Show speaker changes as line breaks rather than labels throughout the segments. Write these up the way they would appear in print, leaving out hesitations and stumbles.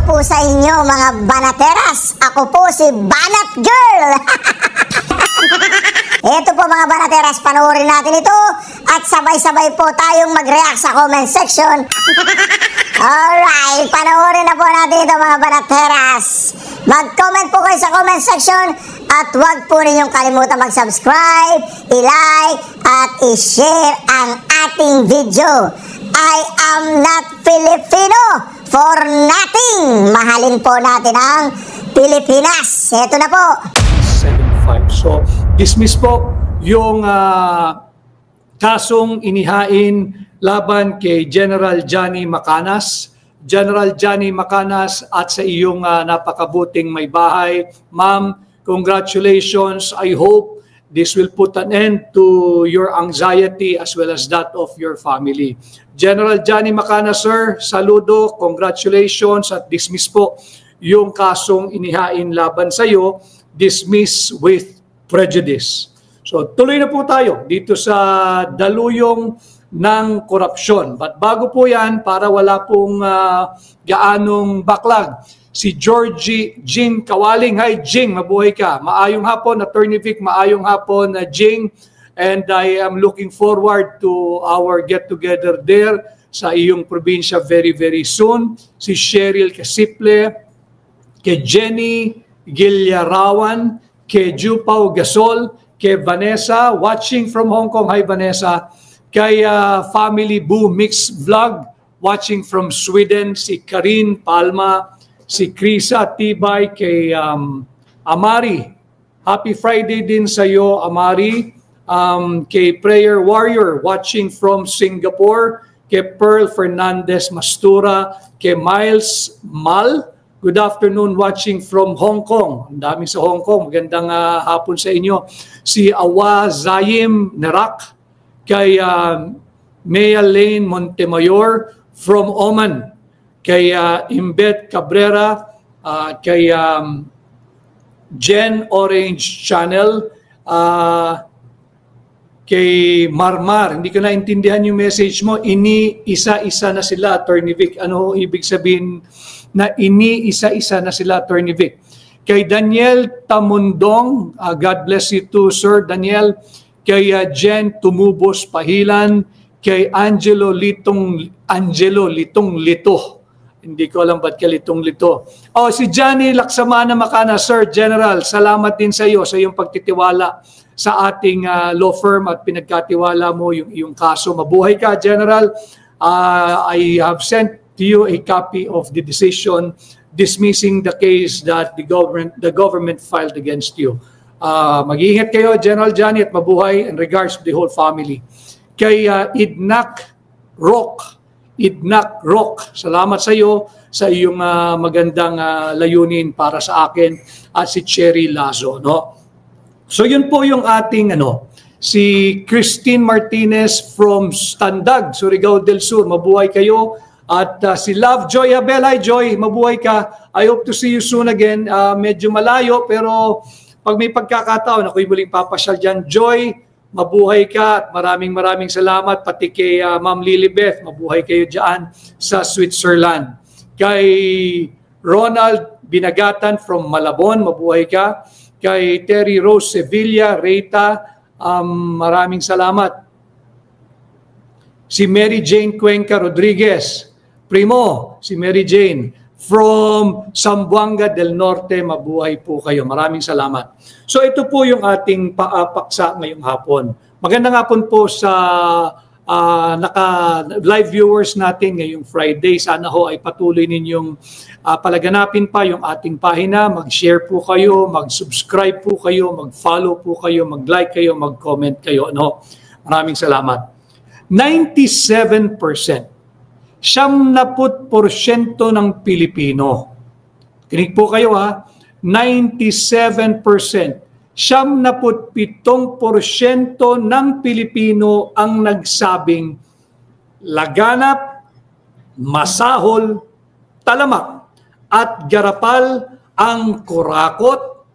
po sa inyo mga banateras. Ako po si Banat Girl. Ito po mga banateras, panoorin natin ito at sabay-sabay po tayong mag-react sa comment section. Alright, panoorin na po natin ito mga banateras. Mag-comment po kayo sa comment section at huwag po ninyong kalimutan mag-subscribe, i-like at i-share ang ating video. I am not Filipino for nothing. Mahalin po natin ang Pilipinas. Ito na po.
7-5. So, dismiss po yung kasong inihain laban kay General Johnny Macanas. General Johnny Macanas at sa iyong napakabuting may bahay. Ma'am, congratulations. I hope this will put an end to your anxiety as well as that of your family. General Johnny Macanas, sir, saludo, congratulations at dismiss po yung kasong inihain laban sa iyo, dismiss with prejudice. So tuloy na po tayo dito sa daluyong ng korupsyon. But bago po yan, para wala pong gaanong backlog, si Georgie Jing Kawaling. Hi Jing, mabuhay ka. Maayong hapon, Attorney Vic, maayong hapon, Jing. And I am looking forward to our get-together there sa iyong probinsya very, very soon. Si Cheryl Casiple, kay Jenny Gilyarawan, kay Jupao Gasol, kay Vanessa, watching from Hong Kong. Hi Vanessa. Kay Family Boo Mix Vlog, watching from Sweden. Si Karin Palma, si Krisa Tibay, kay Amari. Happy Friday din sa iyo, Amari. Kay Prayer Warrior, watching from Singapore. Kay Pearl Fernandez Mastura. Kay Miles Mal, good afternoon, watching from Hong Kong. Ang dami sa Hong Kong. Magandang hapon sa inyo. Si Awa Zayim Nerak. Kay Mea Lane Montemayor from Oman. Kay Imbet Cabrera. Kay Jen Orange Channel. Kay Marmar, hindi ko naintindihan yung message mo. Ini-isa-isa na sila, Attorney Vic. Ano ibig sabihin na ini-isa-isa na sila, Attorney Vic? Kay Daniel Tamundong, God bless you too, Sir Daniel. Kay Jen Tumubos Pahilan. Kay Angelo Litong-Lito. Hindi ko alam ba't ka Litong-Lito. Oh, si Johnny Laksamana Macana, Sir General, salamat din sa iyo sa iyong pagtitiwala sa ating law firm at pinagkatiwala mo yung kaso. Mabuhay ka, General. I have sent to you a copy of the decision dismissing the case that the government filed against you. Mag-iingat kayo, General Johnny, at mabuhay in regards to the whole family. Kay Idnak Rock, salamat sa iyo sa iyong magandang layunin para sa akin at si Cherry Lazo, no? So yun po yung ating si Christine Martinez from Standag, Surigao del Sur. Mabuhay kayo. At si Love Joy Abel. Hi Joy, mabuhay ka. I hope to see you soon again. Medyo malayo pero pag may pagkakataon, ako'y muling papasyal dyan. Joy, mabuhay ka at maraming salamat. Pati kay Ma'am Lilibeth, mabuhay kayo dyan sa Switzerland. Kay Ronald Binagatan from Malabon, mabuhay ka. Kay Terry Rose Sevilla, Reyta, maraming salamat. Si Mary Jane Cuenca Rodriguez, Primo, si Mary Jane, from Zamboanga del Norte, mabuhay po kayo. Maraming salamat. So ito po yung ating paksa ngayong hapon. Magandang hapon po sa naka-live viewers natin ngayong Friday. Sana ho ay patuloy ninyong palaganapin pa yung ating pahina. Mag-share po kayo, mag-subscribe po kayo, mag-follow po kayo, mag-like kayo, mag-comment kayo. No? Maraming salamat. 97%, 70% ng Pilipino. Kinig po kayo ha, 97%. 77% ng Pilipino ang nagsabing laganap, masahol, talamak at garapal ang kurakot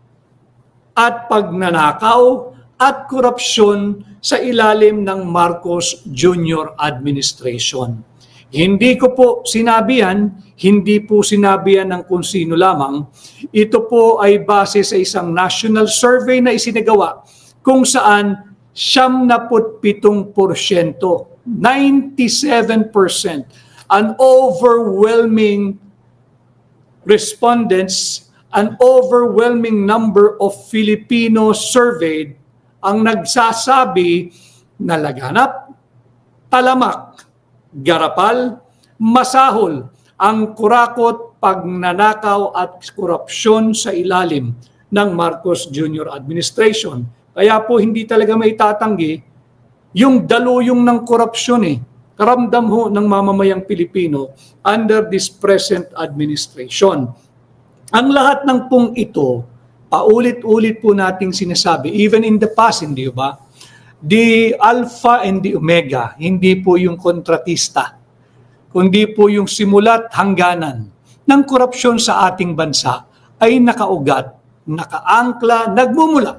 at pagnanakaw at korupsyon sa ilalim ng Marcos Jr. administration. Hindi ko po sinabi yan, hindi po sinabi yan ng kung sino lamang. Ito po ay base sa isang national survey na isinagawa kung saan 77%, 97%, an overwhelming respondents, an overwhelming number of Filipinos surveyed ang nagsasabi na laganap, talamak, garapal, masahol ang kurakot, pagnanakaw at korupsyon sa ilalim ng Marcos Jr. administration. Kaya po hindi talaga maitatanggi yung daluyong ng korupsyon karamdam ho ng mamamayang Pilipino under this present administration. Ang lahat ng pong ito, paulit-ulit po nating sinasabi, even in the past, hindi ba? The Alpha and the Omega, hindi po yung kontratista, kundi po yung simula't hangganan ng korupsyon sa ating bansa ay nakaugat, nakaangkla, nagmumula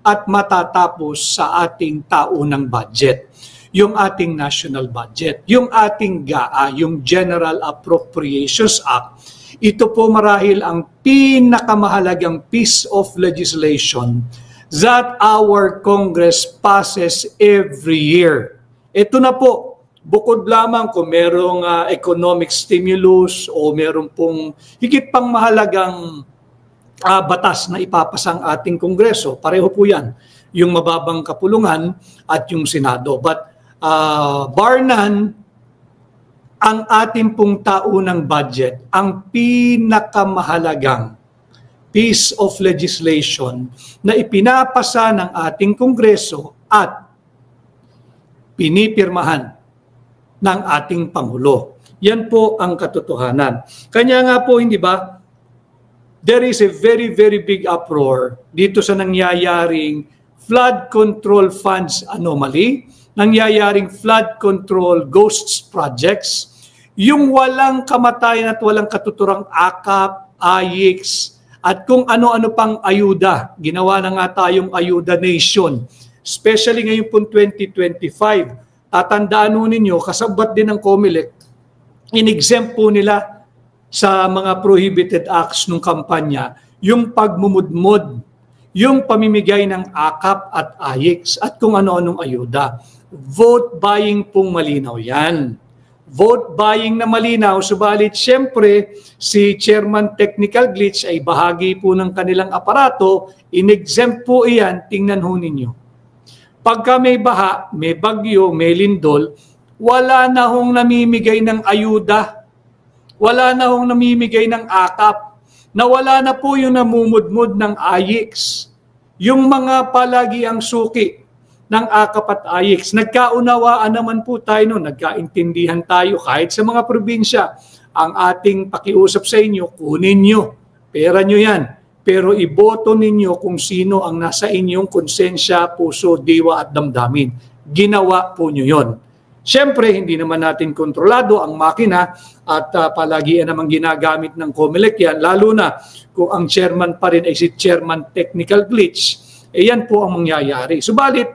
at matatapos sa ating taunang budget. Yung ating national budget, yung ating GAA, yung General Appropriations Act. Ito po marahil ang pinakamahalagang piece of legislation that our Congress passes every year. Ito na po, bukod lamang kung merong economic stimulus o meron pong higit pang mahalagang batas na ipapasang ating Kongreso. Pareho po yan, yung mababang kapulungan at yung Senado. But bar none, ang ating pong taunang budget, ang pinakamahalagang piece of legislation na ipinapasa ng ating Kongreso at pinipirmahan ng ating Pangulo. Yan po ang katotohanan. Kanya nga po, hindi ba, there is a very, very big uproar dito sa nangyayaring flood control funds anomaly, nangyayaring flood control ghosts projects, yung walang kamatayan at walang katuturang AKAP, AYIX, at kung ano-ano pang ayuda. Ginawa na nga tayong ayuda nation, especially ngayon pong 2025. Tatandaan nun ninyo, kasabot din ng COMELEC, in-exempt po nila sa mga prohibited acts ng kampanya, yung pagmumudmod, yung pamimigay ng AKAP at AYIX at kung ano-anong ayuda. Vote buying pong malinaw yan. Vote buying na malinaw, subalit siyempre si Chairman Technical Glitch ay bahagi po ng kanilang aparato, in-exempt po iyan, tingnan ho ninyo. Pagka may baha, may bagyo, may lindol, wala na hong namimigay ng ayuda. Wala na hong namimigay ng AKAP, na wala na po yung namumudmud ng AYIX. Yung mga palagi ang suki ng AKAP at AYIX, nagkaunawaan naman po tayo noon, nagkaintindihan tayo kahit sa mga probinsya. Ang ating pakiusap sa inyo, kunin nyo, pera nyo yan, pero iboto ninyo kung sino ang nasa inyong konsensya, puso, diwa at damdamin. Ginawa po nyo yon. Siyempre, hindi naman natin kontrolado ang makina at palagi namang ginagamit ng COMELEC yan, lalo na kung ang chairman pa rin ay si Chairman Technical Glitch, yan po ang mangyayari. Subalit,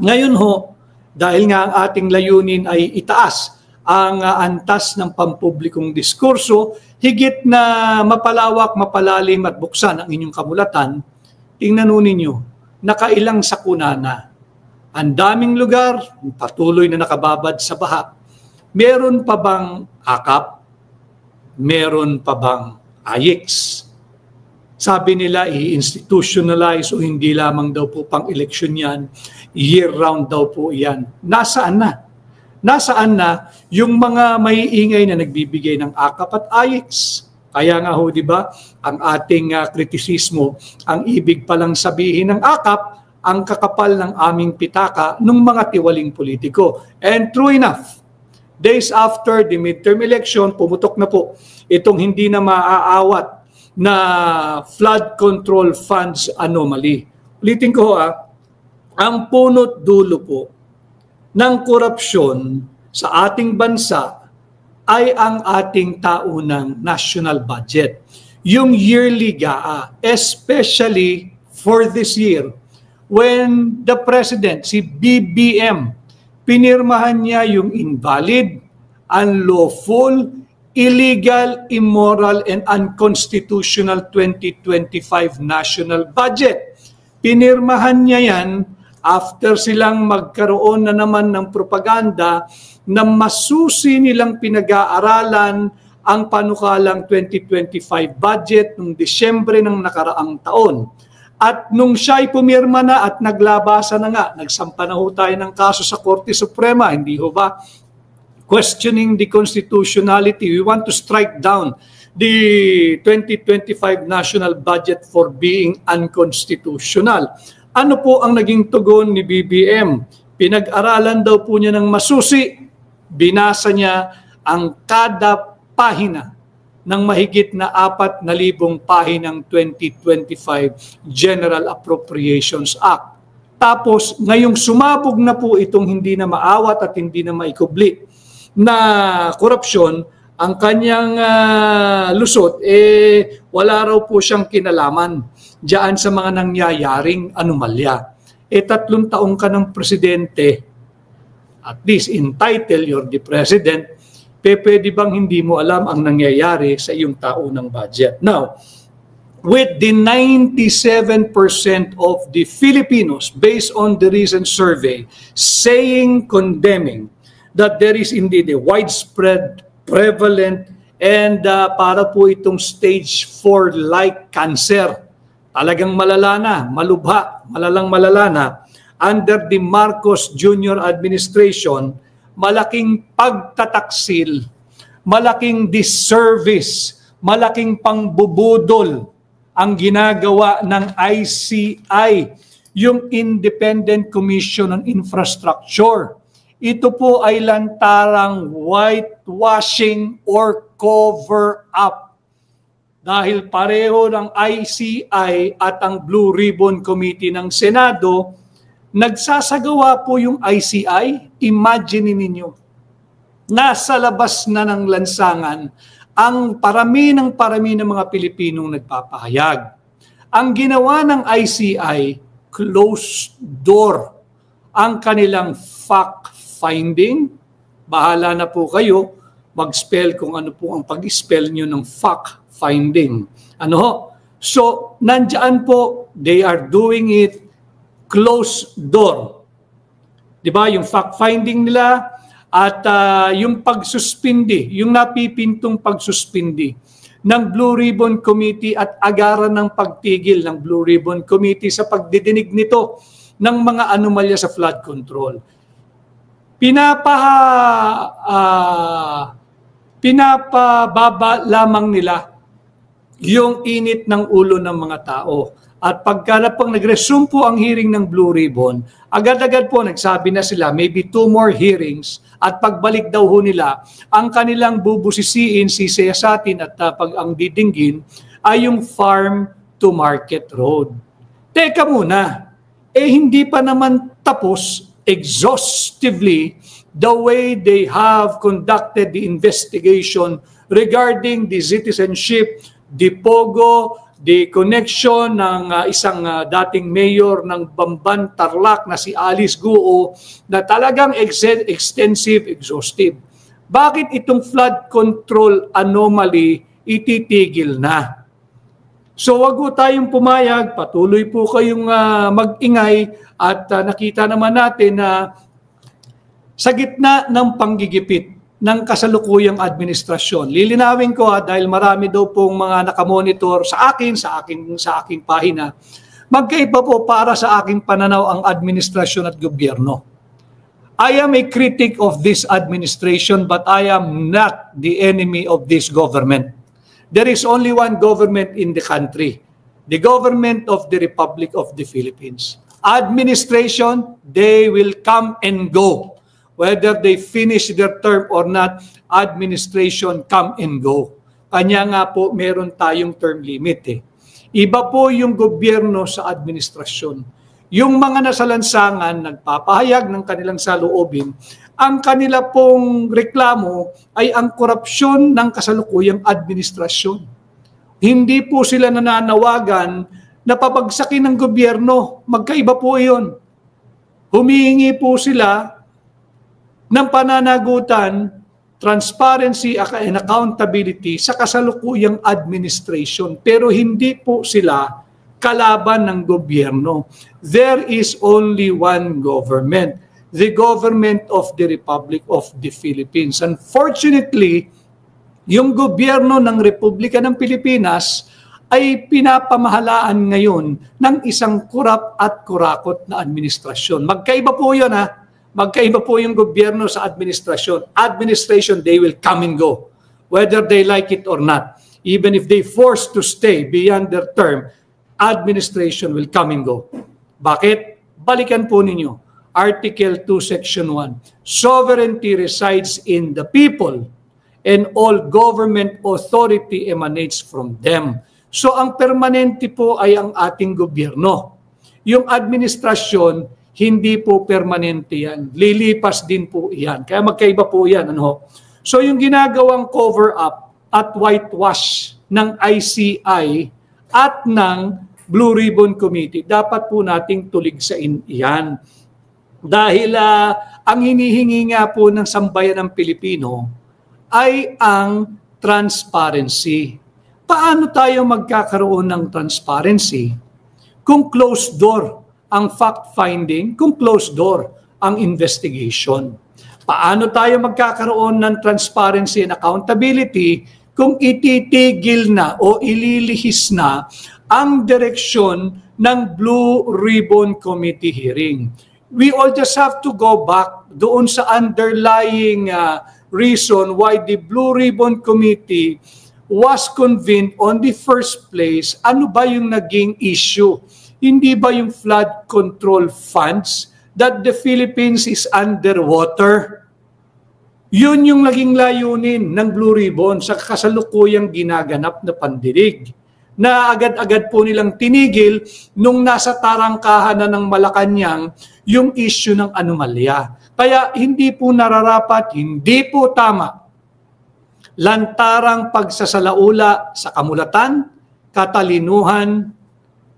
ngayon ho, dahil nga ang ating layunin ay itaas ang antas ng pampublikong diskurso, higit na mapalawak, mapalalim at buksan ang inyong kamulatan, tingnan ninyo, nakailang sakuna na. Ang daming lugar, patuloy na nakababad sa baha. Meron pa bang AKAP? Meron pa bang AYIX? Sabi nila, i-institutionalize o hindi lamang daw po pang eleksyon yan, year-round daw po yan. Nasaan na? Nasaan na yung mga maiingay na nagbibigay ng AKAP at AYIX? Kaya nga ho, di ba, ang ating kritisismo, ang ibig palang sabihin ng AKAP, ang kakapal ng aming pitaka ng mga tiwaling politiko. And true enough, days after the midterm election, pumutok na po itong hindi na maaawat na flood control funds anomaly. Ulitin ko ang punot dulo po ng korupsyon sa ating bansa ay ang ating taunang national budget. Yung yearly GAA, especially for this year, when the President, si BBM, pinirmahan niya yung invalid unlawful, illegal, immoral, and unconstitutional 2025 national budget. Pinirmahan niya yan after silang magkaroon na naman ng propaganda na masusi nilang pinag-aaralan ang panukalang 2025 budget noong Disyembre ng nakaraang taon. At nung siya ay pumirma na at naglabasa na nga, nagsampa na ho tayo ng kaso sa Korte Suprema, hindi ho ba? Questioning the constitutionality. We want to strike down the 2025 national budget for being unconstitutional. Ano po ang naging tugon ni BBM? Pinag-aralan daw po niya ng masusi. Binasa niya ang kada pahina ng mahigit na 4,000 pahinang 2025 General Appropriations Act. Tapos ngayong sumabog na po itong hindi na maawat at hindi na maikubli na korupsyon, ang kanyang lusot, wala raw po siyang kinalaman diyan sa mga nangyayaring anomalya. 3 taong ka ng presidente, at least entitled, you're the president, pwede bang hindi mo alam ang nangyayari sa iyong taunang budget? Now, with the 97% of the Filipinos, based on the recent survey, condemning that there is indeed a widespread, prevalent, and para po itong stage 4-like cancer. Talagang malala na, malubha, malala na, under the Marcos Jr. administration, malaking pagtataksil, malaking disservice, malaking pangbubudol ang ginagawa ng ICI, yung Independent Commission on Infrastructure. Ito po ay lantarang whitewashing or cover-up. Dahil pareho ng ICI at ang Blue Ribbon Committee ng Senado, nagsasagawa po yung ICI, imagine ninyo, nasa labas na ng lansangan ang parami ng mga Pilipinong nagpapahayag. Ang ginawa ng ICI, closed door ang kanilang fact-finding. Bahala na po kayo mag-spell kung ano po ang pag-spell nyo ng fact-finding. Ano ho? So, nandiyan po, they are doing it closed door. Diba? Yung fact-finding nila at yung pagsuspindi, yung napipintong pagsuspindi ng Blue Ribbon Committee at agaran ng pagtigil ng Blue Ribbon Committee sa pagdidinig nito ng mga anomalya sa flood control. Pinapababa lamang nila yung init ng ulo ng mga tao. At pagka na pang nag-resume po ang hearing ng Blue Ribbon, agad-agad po nagsabi na sila, maybe 2 more hearings, at pagbalik daw ho nila, ang kanilang bubusisiin, sisiyasatin at pag ang didinggin ay yung farm to market road. Teka muna, hindi pa naman tapos exhaustively the way they have conducted the investigation regarding the citizenship, the POGO, the connection ng isang dating mayor ng Bamban, Tarlac na si Alice Guo na talagang extensive, exhaustive. Bakit itong flood control anomaly ititigil na? So wag po tayong pumayag, patuloy po kayong mag-ingay at nakita naman natin na sa gitna ng panggigipit ng kasalukuyang administrasyon. Lilinawin ko dahil marami daw pong mga nakamonitor sa aking pahina. Magkaiba po para sa aking pananaw ang administrasyon at gobyerno. I am a critic of this administration but I am not the enemy of this government. There is only one government in the country, the government of the Republic of the Philippines. Administration, they will come and go. Whether they finish their term or not, administration come and go. Kanya nga po, meron tayong term limit . Iba po yung gobyerno sa administrasyon. Yung mga nasa lansangan, nagpapahayag ng kanilang saloobin, ang kanila pong reklamo ay ang korupsyon ng kasalukuyang administrasyon. Hindi po sila nananawagan na papagsakin ng gobyerno. Magkaiba po iyon. Humihingi po sila ng pananagutan transparency and accountability sa kasalukuyang administration. Pero hindi po sila kalaban ng gobyerno. There is only one government, the government of the Republic of the Philippines. Unfortunately, yung gobyerno ng Republika ng Pilipinas ay pinapamahalaan ngayon ng isang kurap at kurakot na administrasyon. Magkaiba po yun ha. Magkaiba po yung gobyerno sa administrasyon. Administration, they will come and go, whether they like it or not. Even if they forced to stay beyond their term, administration will come and go. Bakit? Balikan po ninyo. Article 2, Section 1. Sovereignty resides in the people and all government authority emanates from them. So ang permanente po ay ang ating gobyerno. Yung administrasyon, hindi po permanente yan. Lilipas din po yan. Kaya magkaiba po yan. Ano? So yung ginagawang cover-up at whitewash ng ICI at ng Blue Ribbon Committee, dapat po nating tuligsain yan. Dahil ang hinihingi nga po ng sambayan ng Pilipino ay ang transparency. Paano tayo magkakaroon ng transparency kung closed door ang fact-finding, kung closed door ang investigation? Paano tayo magkakaroon ng transparency and accountability kung ititigil na o ililihis na ang direksyon ng Blue Ribbon Committee hearing? We all just have to go back doon sa underlying reason why the Blue Ribbon Committee was convened on the first place. Ano ba yung naging issue? Hindi ba yung flood control funds that the Philippines is underwater? Yun yung naging layunin ng Blue Ribbon sa kasalukuyang ginaganap na pandinig, na agad-agad po nilang tinigil nung nasa tarangkahan na ng Malacanang yung issue ng anomalya. Kaya hindi po nararapat, hindi po tama lantarang pagsasalaula sa kamulatan, katalinuhan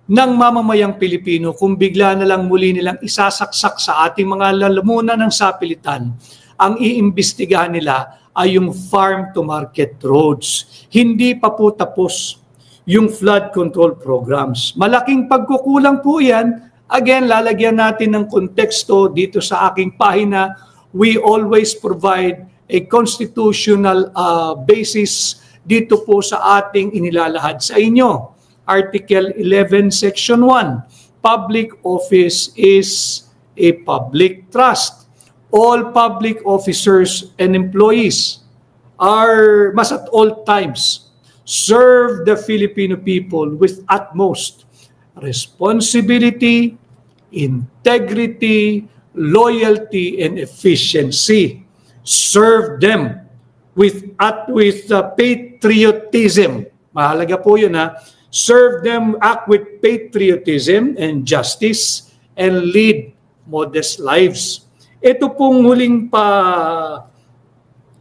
ng mamamayang Pilipino kung bigla na lang muli nilang isasaksak sa ating mga lalamunan ng sapilitan. Ang iimbestigahan nila ay yung farm-to-market roads. Hindi pa po tapos yung flood control programs. Malaking pagkukulang po yan. Again, lalagyan natin ng konteksto dito sa aking pahina. We always provide a constitutional basis dito po sa ating inilalahad sa inyo. Article 11, Section 1. Public office is a public trust. All public officers and employees must at all times serve the Filipino people with utmost responsibility, integrity, loyalty, and efficiency. Serve them with patriotism. Mahalaga po yun ha. Serve them, act with patriotism and justice, and lead modest lives. Ito pong huling pa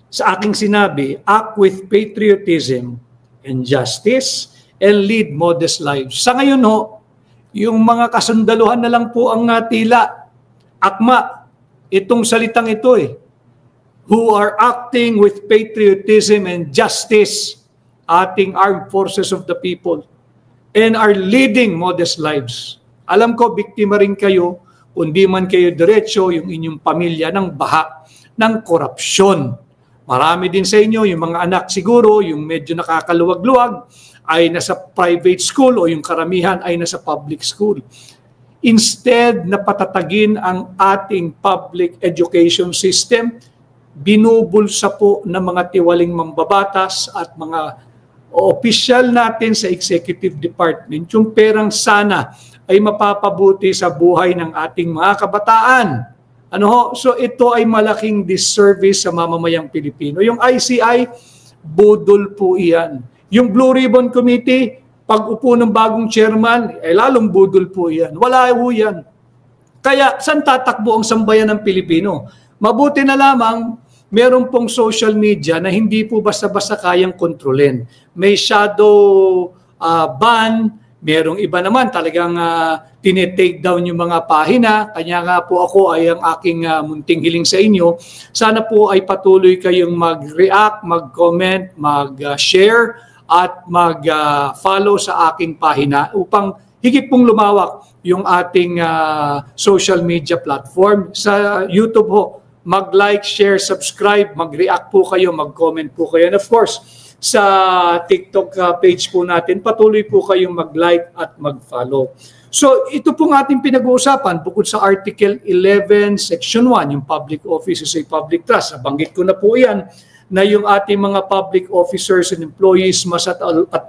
sa aking sinabi, act with patriotism and justice, and lead modest lives. Sa ngayon ho, yung mga kasundaluhan na lang po ang tila. Akma, itong salitang ito who are acting with patriotism and justice, ating armed forces of the people, and are leading modest lives. Alam ko, biktima rin kayo, kung di man kayo diretso, yung inyong pamilya ng baha ng korupsyon. Marami din sa inyo, yung mga anak siguro, yung medyo nakakaluwag-luwag, ay nasa private school o yung karamihan ay nasa public school. Instead na patatagin ang ating public education system, binubulsa po ng mga tiwaling mambabatas at mga opisyal natin sa executive department yung perang sana ay mapapabuti sa buhay ng ating mga kabataan. So ito ay malaking disservice sa mamamayang Pilipino. Yung ICI, budol po iyan. Yung Blue Ribbon Committee, pag upo ng bagong chairman, lalong budol po iyan. Wala po yan. Kaya saan tatakbo ang sambayan ng Pilipino? Mabuti na lamang meron pong social media na hindi po basta-basta kayang kontrolin. May shadow ban, Merong iba naman talagang tinitake down yung mga pahina. Kanya nga po ako ay ang aking munting hiling sa inyo. Sana po ay patuloy kayong mag-react, mag-comment, mag-share at mag-follow sa aking pahina upang higit pong lumawak yung ating social media platform. Sa YouTube ho, mag-like, share, subscribe, mag-react po kayo, mag-comment po kayo. And of course, sa TikTok page po natin, patuloy po kayong mag-like at mag-follow. So ito pong ating pinag-uusapan bukod sa Article 11, Section 1, yung public office is a public trust. Nabanggit ko na po yan na yung ating mga public officers and employees must at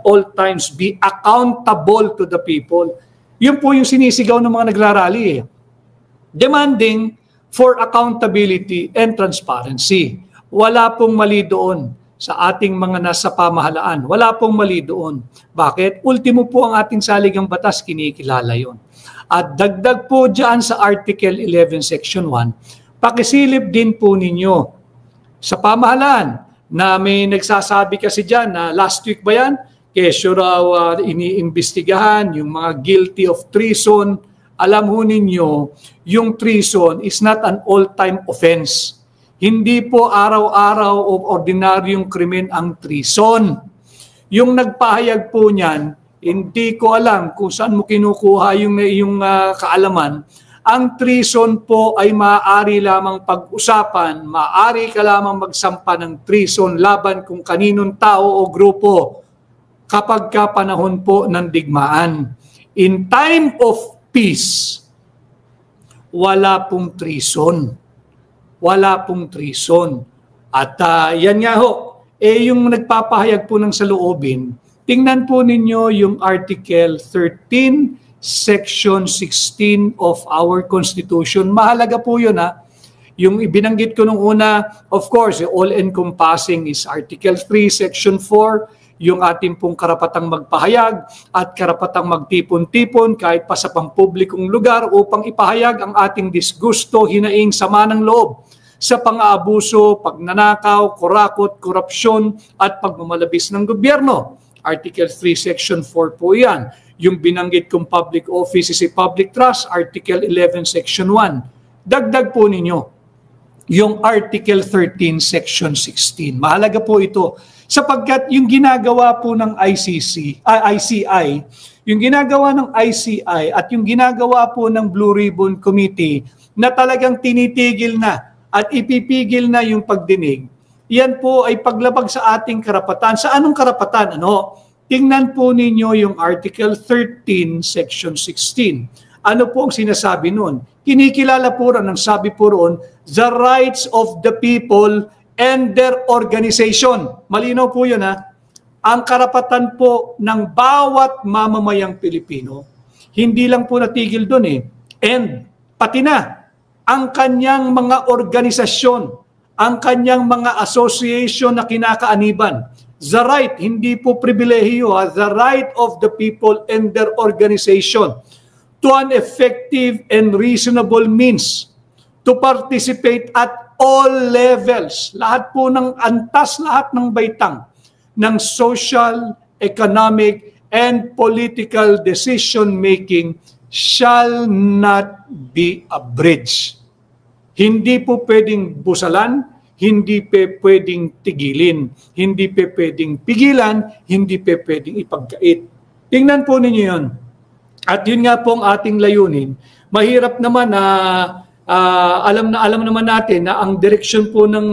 all times be accountable to the people. Yun po yung sinisigaw ng mga nagrarally. Demanding for accountability and transparency. Wala pong mali doon sa ating mga nasa pamahalaan. Wala pong mali doon. Bakit? Ultimo po ang ating saligang batas, kinikilala yon. At dagdag po dyan sa Article 11, Section 1, pakisilip din po ninyo sa pamahalaan na may nagsasabi kasi dyan na last week ba yan? Kesyo raw iniimbestigahan yung mga guilty of treason. Alam ho ninyo, yung treason is not an all-time offense. Hindi po araw-araw o ordinaryong krimen ang treason. Yung nagpahayag po niyan, hindi ko alam kung saan mo kinukuha yung kaalaman. Ang treason po ay maaari lamang pag-usapan, maaari ka lamang magsampa ng treason laban kung kaninong tao o grupo kapag panahon po ng digmaan. In time of peace, wala pong treason. Wala pong treason. At yan nga ho, yung nagpapahayag po ng saloobin, tingnan po ninyo yung Article 13, Section 16 of our Constitution. Mahalaga po yun ha. Yung ibinanggit ko nung una, of course, all-encompassing is Article 3, Section 4, yung ating pong karapatang magpahayag at karapatang magtipon-tipon kahit pa sa pampublikong lugar upang ipahayag ang ating disgusto, hinaing, sama ng loob sa pang-aabuso, pagnanakaw, kurakot, korupsyon at pagmamalabis ng gobyerno. Article 3, Section 4 po yan. Yung binanggit kong public office is a public trust, Article 11, Section 1. Dagdag po ninyo yung Article 13, Section 16. Mahalaga po ito sapagkat yung ginagawa po ng ICI, yung ginagawa ng ICI at yung ginagawa po ng Blue Ribbon Committee na talagang tinitigil na at ipipigil na yung pagdinig, yan po ay paglabag sa ating karapatan. Sa anong karapatan? Tingnan po ninyo yung Article 13, Section 16. Ano po ang sinasabi nun? Kinikilala po rin, ang sabi po roon, the rights of the people and their organization. Malinaw po yun ha. Ang karapatan po ng bawat mamamayang Pilipino, hindi lang po natigil doon and pati na ang kanyang mga organisasyon, ang kanyang mga association na kinakaaniban. The right, hindi po pribilehiyo, the right of the people and their organization to an effective and reasonable means to participate at all levels, lahat po ng antas, lahat ng baitang ng social, economic, and political decision-making shall not be abridged. Hindi po pwedeng busalan, hindi pwedeng tigilin, hindi pwedeng pigilan, hindi pwedeng ipagkait. Tingnan po ninyo yun. At yun nga po ang ating layunin. Mahirap naman na alam naman natin na ang direksyon po ng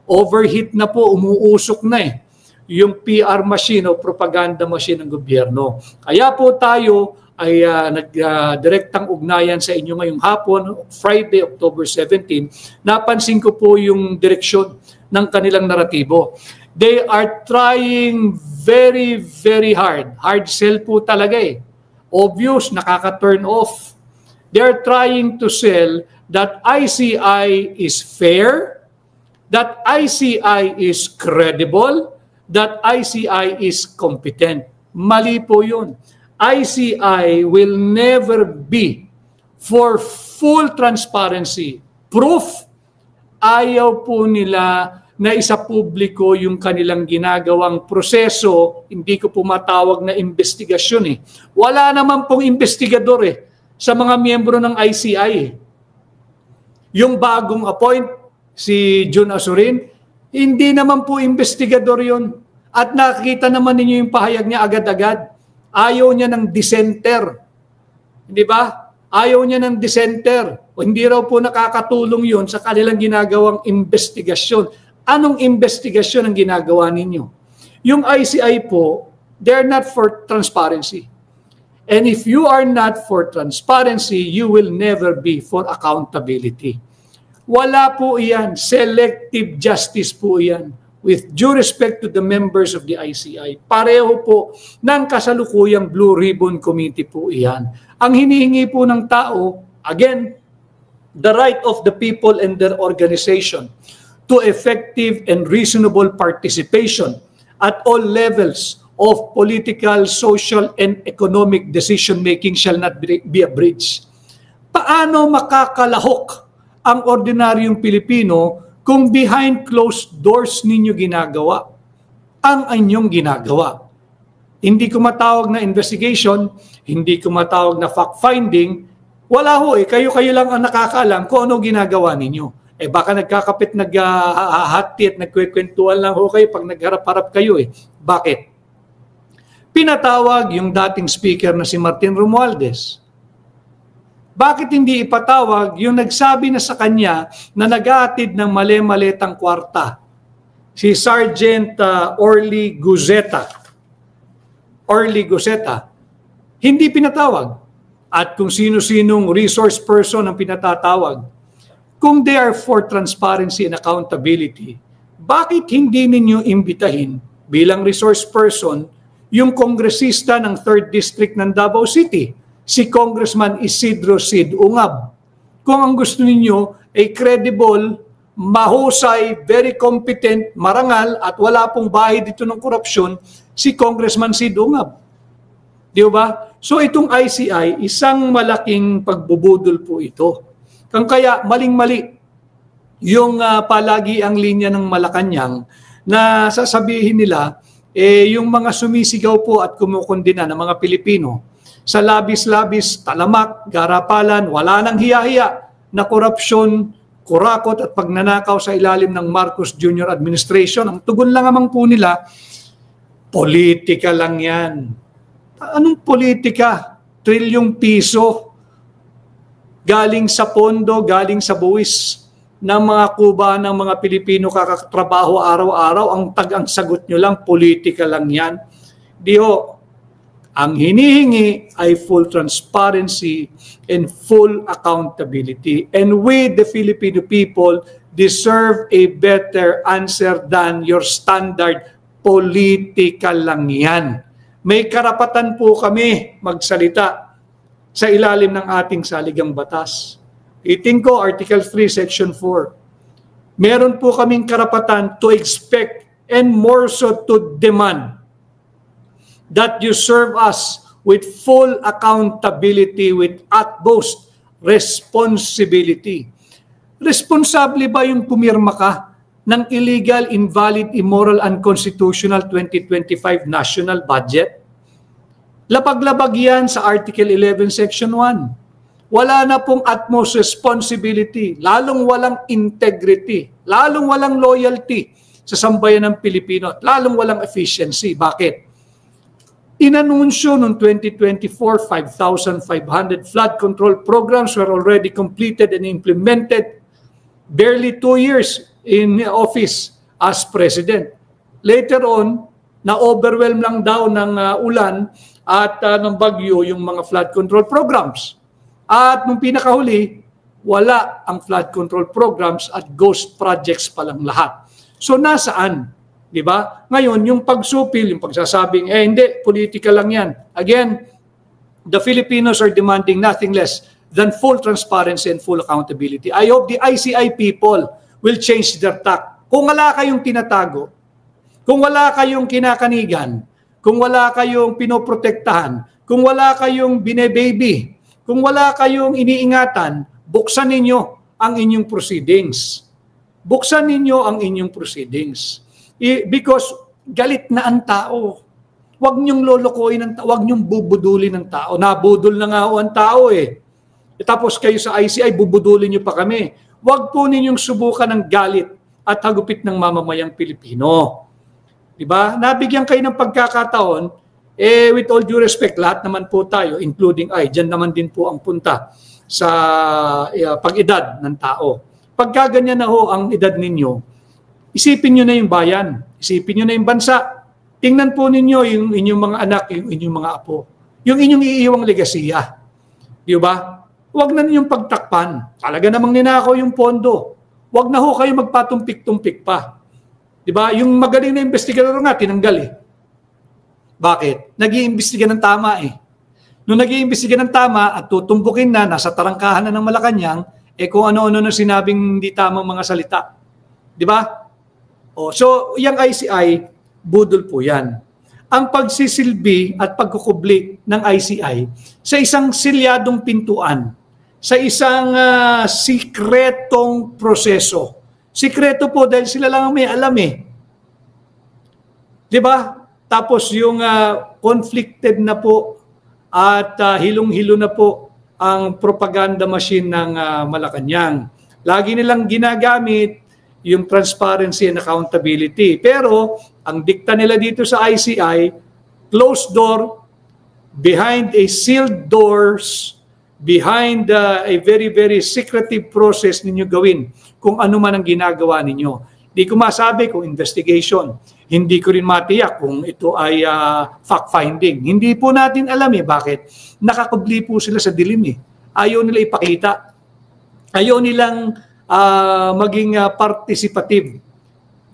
overheat na po, umuusok na yung PR machine o propaganda machine ng gobyerno. Kaya po tayo ay nagdirektang ugnayan sa inyo ngayong hapon, Friday, October 17. Napansin ko po yung direksyon ng kanilang naratibo. They are trying very, very hard. Hard sell po talaga Obvious, nakaka-turn off. They're trying to sell that ICI is fair, that ICI is credible, that ICI is competent. Mali po yun. ICI will never be for full transparency. Proof, ayaw po nila na isa publiko yung kanilang ginagawang proseso, hindi ko pumatawag na investigasyon eh. Wala naman pong investigador eh sa mga miyembro ng ICI eh. Yung bagong appoint, si Jun Asurin, hindi naman po investigador yun. At nakikita naman ninyo yung pahayag niya agad-agad. Ayaw niya ng dissenter. Di ba? Ayaw niya ng dissenter. O hindi raw po nakakatulong yun sa kanilang ginagawang investigasyon. Anong investigasyon ang ginagawa ninyo? Yung ICI po, they're not for transparency. And if you are not for transparency, you will never be for accountability. Wala po iyan. Selective justice po iyan. With due respect to the members of the ICI. Pareho po ng kasalukuyang Blue Ribbon Committee po iyan. Ang hinihingi po ng tao, again, the right of the people and their organization to effective and reasonable participation at all levels of political, social, and economic decision-making shall not be abridged. Paano makakalahok ang ordinaryong Pilipino kung behind closed doors ninyo ginagawa ang inyong ginagawa? Hindi ko matawag na investigation, hindi ko matawag na fact-finding, wala ho eh, kayo-kayo lang ang nakakaalam kung ano ginagawa ninyo. Eh baka nagkakapit, naghahati at nagkwekwentuhan lang ho kayo pag nagharap-harap kayo eh. Bakit? Pinatawag yung dating speaker na si Martin Romualdez. Bakit hindi ipatawag yung nagsabi na sa kanya na nag-aatid ng mali-malitang kwarta? Si Sergeant Orly Guzeta. Orly Guzeta. Hindi pinatawag. At kung sino-sinong resource person ang pinatatawag. Kung they are for transparency and accountability, bakit hindi ninyo imbitahin bilang resource person yung kongresista ng 3rd District ng Davao City, si Congressman Isidro Sid Ungab? Kung ang gusto ninyo ay credible, mahusay, very competent, marangal at wala pong bahid dito ng korupsyon, si Congressman Sid Ungab. Di ba? So itong ICI, isang malaking pagbubudol po ito. Kung kaya maling-mali yung palagi ang linya ng Malacanang na sasabihin nila, yung mga sumisigaw po at kumukondena ng mga Pilipino sa labis-labis, talamak, garapalan, wala nang hiya-hiya na korupsyon, kurakot at pagnanakaw sa ilalim ng Marcos Jr. administration. Ang tugon lang naman po nila, politika lang yan. Anong politika? Trilyong piso. Galing sa pondo, galing sa buwis ng mga kuba ng mga Pilipino kakatrabaho araw-araw, ang sagot nyo lang, politika lang yan. Di ho, ang hinihingi ay full transparency and full accountability. And we, the Filipino people, deserve a better answer than your standard politika lang yan. May karapatan po kami magsalita sa ilalim ng ating saligang batas. Iting ko, Article 3, Section 4. Meron po kaming karapatan to expect and more so to demand that you serve us with full accountability, with utmost responsibility. Responsable ba yung pumirma ka ng illegal, invalid, immoral, unconstitutional 2025 national budget? Lapag-labag yan sa Article 11, Section 1. Wala na pong utmost responsibility, lalong walang integrity, lalong walang loyalty sa sambayan ng Pilipino, at lalong walang efficiency. Bakit? Inanunsyo noong 2024, 5,500 flood control programs were already completed and implemented. Barely 2 years in office as president. Later on, na-overwhelm lang daw ng ulan at ng bagyo yung mga flood control programs. At nung pinakahuli, wala ang flood control programs at ghost projects pa lang lahat. So nasaan? Di ba? Ngayon, yung pagsupil, yung pagsasabing, hindi, politika lang yan. Again, the Filipinos are demanding nothing less than full transparency and full accountability. I hope the ICI people will change their tack. Kung wala kayong tinatago, kung wala kayong kinakanigan, kung wala kayong pinoprotektahan, kung wala kayong bine-baby, kung wala kayong iniingatan, buksan ninyo ang inyong proceedings. buksan ninyo ang inyong proceedings. Because galit na ang tao. Huwag niyong lolokohin ang tao, huwag niyong bubudulin ng tao. Nabudol na nga ho ang tao eh. Tapos kayo sa ICI, bubudulin niyo pa kami. Huwag po ninyong subukan ng galit at hagupit ng mamamayang Pilipino. Diba? Nabigyan kayo ng pagkakataon, with all due respect, lahat naman po tayo, including dyan naman din po ang punta sa pag-edad ng tao. Pagka ganyan na ho ang edad ninyo, isipin nyo na yung bayan, isipin nyo na yung bansa, tingnan po ninyo yung inyong mga anak, yung inyong mga apo, yung inyong iiwang legasiya. Di ba? Huwag na ninyong pagtakpan. Talaga namang ninakaw yung pondo. Huwag na ho kayo magpatumpik-tumpik pa. Di ba? Yung magaling na investigador nga, tinanggal eh. Bakit? Nag-iimbestiga ng tama eh. Nung nag-iimbestiga ng tama at tutumpukin na, nasa tarangkahan na ng Malacanang, kung ano-ano na sinabing hindi tamang mga salita. Di ba? So, yung ICI, budol po yan. Ang pagsisilbi at pagkukubli ng ICI sa isang silyadong pintuan, sa isang sikretong proseso. Sikreto po dahil sila lang ang may alam eh. Di ba? Tapos yung conflicted na po at hilong-hilo na po ang propaganda machine ng Malacanang. Lagi nilang ginagamit yung transparency and accountability. Pero ang dikta nila dito sa ICI, closed door, behind a sealed doors, behind a very, very secretive process ninyo gawin kung ano man ang ginagawa ninyo. Hindi ko masabi kung investigation. Hindi ko rin matiyak kung ito ay fact-finding. Hindi po natin alam eh. Bakit? Nakakubli po sila sa dilim eh. Ayaw nila ipakita. Ayaw nilang maging participative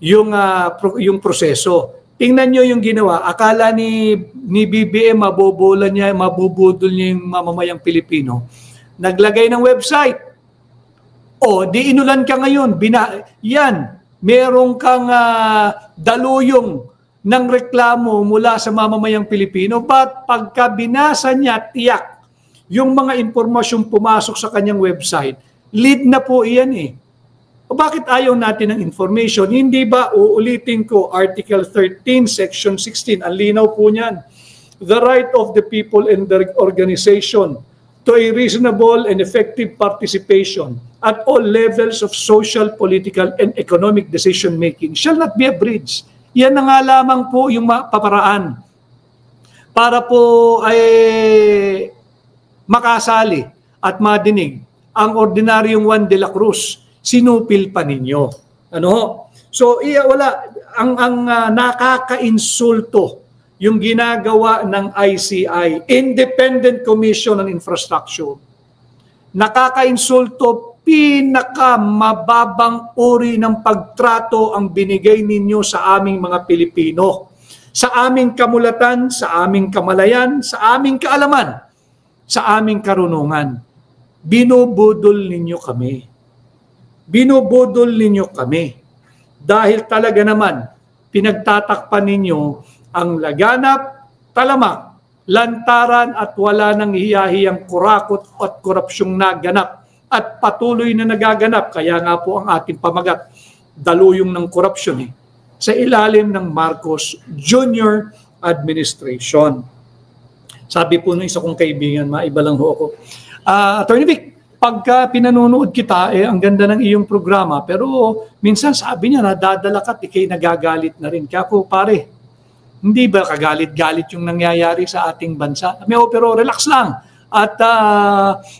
yung proseso. Tingnan nyo yung ginawa. Akala ni BBM mabobola niya, mabubudol niya yung mamamayang Pilipino. Naglagay ng website. Di inulan ka ngayon. Yan. Merong kang daluyong ng reklamo mula sa mamamayang Pilipino. But pagka binasa niya, tiyak, yung mga impormasyong pumasok sa kanyang website, lead na po iyan eh. Bakit ayaw natin ng information? Hindi ba, uulitin ko, Article 13, Section 16, ang linaw po niyan. The right of the people and their organization to a reasonable and effective participation at all levels of social, political, and economic decision-making shall not be abridged. Yan na nga lamang po yung paparaan para po ay makasali at madinig ang ordinaryong Juan de la Cruz. Sinupil pa ninyo. Ano? So, wala. Ang nakaka-insulto yung ginagawa ng ICI, Independent Commission on Infrastructure. Nakaka-insulto, pinakamababang uri ng pagtrato ang binigay ninyo sa aming mga Pilipino. Sa aming kamulatan, sa aming kamalayan, sa aming kaalaman, sa aming karunungan. Binubudol ninyo kami. Binubudol ninyo kami. Dahil talaga naman, pinagtatakpan ninyo ang laganap, talamak, lantaran at wala nang hiyahiyang kurakot at korupsyong naganap at patuloy na nagaganap. Kaya nga po ang ating pamagat, daluyong ng korupsyon sa ilalim ng Marcos Jr. Administration. Sabi po ng isa kong kaibigan, maiba lang ho ako, Attorney Vic, pagka pinanonood kita, ang ganda ng iyong programa, pero minsan sabi niya, nadadala ka, ikay nagagalit na rin. Kaya po pare, hindi ba kagalit-galit yung nangyayari sa ating bansa? Pero relax lang at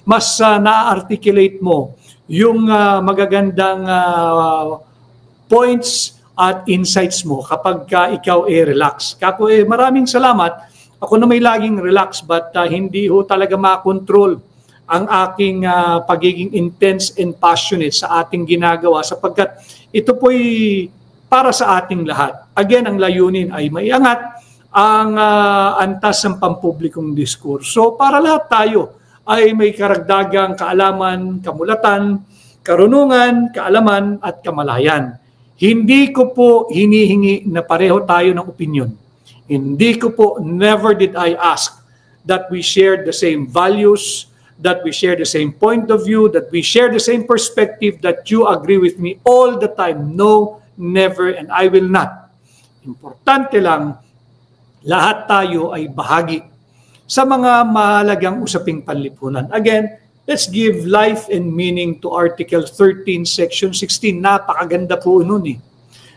mas na-articulate mo yung magagandang points at insights mo kapag ikaw relax. Kako maraming salamat. Ako na may laging relax but hindi ho talaga makontrol ang aking pagiging intense and passionate sa ating ginagawa sapagkat ito po'y para sa ating lahat. Again, ang layunin ay maiangat ang antas ng pampublikong diskurso para lahat tayo ay may karagdagang kaalaman, kamulatan, karunungan, kaalaman at kamalayan. Hindi ko po hinihingi na pareho tayo ng opinion. Hindi ko po, never did I ask that we share the same values, that we share the same point of view, that we share the same perspective, that you agree with me all the time. No, never, and I will not. Importante lang, lahat tayo ay bahagi sa mga mahalagang usaping panlipunan. Again, let's give life and meaning to Article 13, Section 16. Napakaganda po nun eh.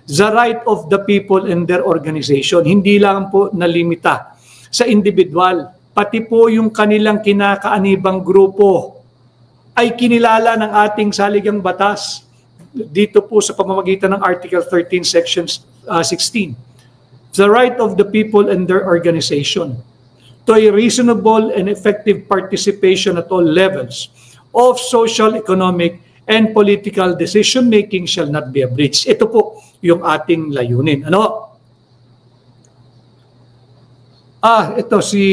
The right of the people and their organization. Hindi lang po nalimita sa individual. Pati po yung kanilang kinakaanibang grupo ay kinilala ng ating saligang batas dito po sa pamamagitan ng Article 13, Section 16. The right of the people and their organization to a reasonable and effective participation at all levels of social, economic, and political decision-making shall not be abridged. Ito po yung ating layunin. Ano? Ito si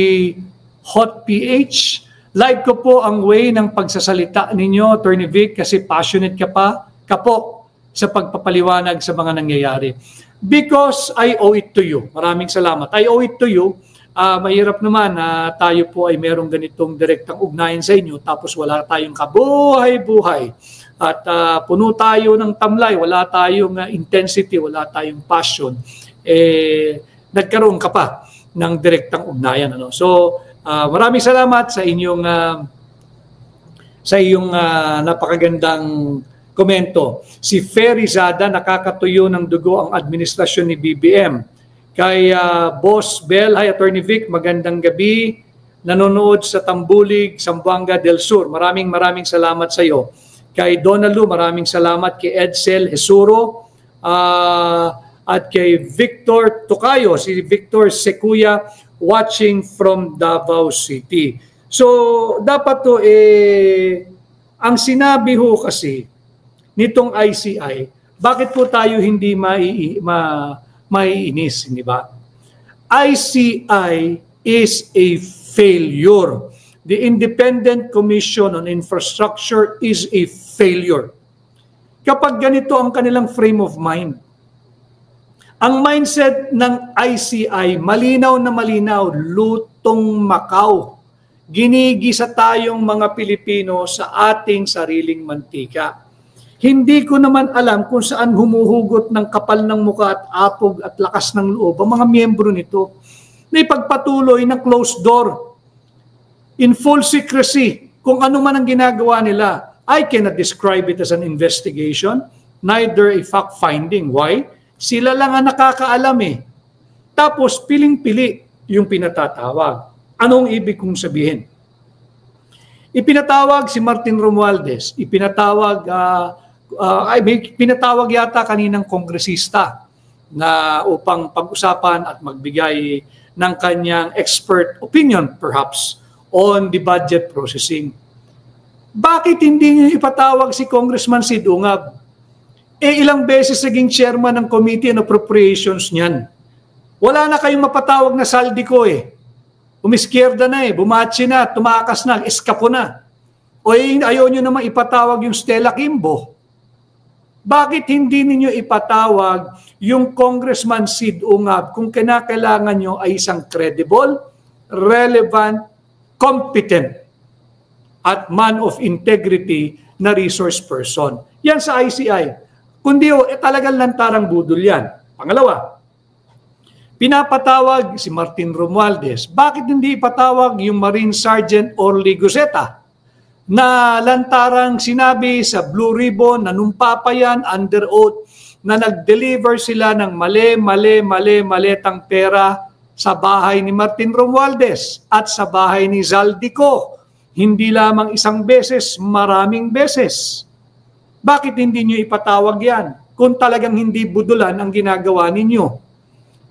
Hot PH. Like ko po ang way ng pagsasalita ninyo, Attorney Vic, kasi passionate ka po sa pagpapaliwanag sa mga nangyayari. Because I owe it to you. Maraming salamat. I owe it to you. Mahirap naman na tayo po ay merong ganitong direktang ugnayan sa inyo tapos wala tayong kabuhay-buhay. At puno tayo ng tamlay, wala tayong intensity, wala tayong passion. Nagkaroon ka pa ng direktang ugnayan. Ano? So, maraming salamat sa iyong napakagandang komento. Si Ferizada, nakakatuyo ng dugo ang administrasyon ni BBM. Kay Boss Bell, hi Attorney Vic, magandang gabi. Nanonood sa Tambulig, Zamboanga del Sur. Maraming salamat sa iyo. Kay Donalu, maraming salamat. Kay Edsel Hesuro, at kay Victor Tocayo, si Victor Secuya, watching from Davao City. So, dapat to ang sinabi ho kasi nitong ICI, bakit po tayo hindi maiinis, hindi ba? ICI is a failure. The Independent Commission on Infrastructure is a failure. Kapag ganito ang kanilang frame of mind, ang mindset ng ICI, malinaw na malinaw, lutong Macau. Ginigisa tayong mga Pilipino sa ating sariling mantika. Hindi ko naman alam kung saan humuhugot ng kapal ng mukha at apog at lakas ng loob ang mga miyembro nito na ipagpatuloy ng closed door in full secrecy kung ano man ang ginagawa nila. I cannot describe it as an investigation, neither a fact-finding. Why? Sila lang ang nakakaalam eh. Tapos piling-pili yung pinatatawag. Anong ibig kong sabihin? Ipinatawag si Martin Romualdez, may pinatawag yata kaninang kongresista na upang pag-usapan at magbigay ng kanyang expert opinion perhaps on the budget processing. Bakit hindi niyo ipatawag si Congressman Sid Ungab? Ilang beses naging chairman ng Committee on Appropriations niyan. Wala na kayong mapatawag na Saldico eh. Umiskierda na eh, bumatsi na, tumakas na, eskapo na. O ayaw nyo naman ipatawag yung Stella Kimbo. Bakit hindi ninyo ipatawag yung Congressman Sid Ungab kung kinakailangan nyo ay isang credible, relevant, competent, at man of integrity na resource person? Yan sa ICI. Kundi talagang lantarang budol yan. Pangalawa, pinapatawag si Martin Romualdez. Bakit hindi ipatawag yung Marine Sergeant Orly Guseta na lantarang sinabi sa Blue Ribbon, nanumpa pa yan under oath, na nag-deliver sila ng maletang pera sa bahay ni Martin Romualdez at sa bahay ni Zaldico. Hindi lamang isang beses, maraming beses. Bakit hindi nyo ipatawag yan kung talagang hindi budulan ang ginagawa ninyo?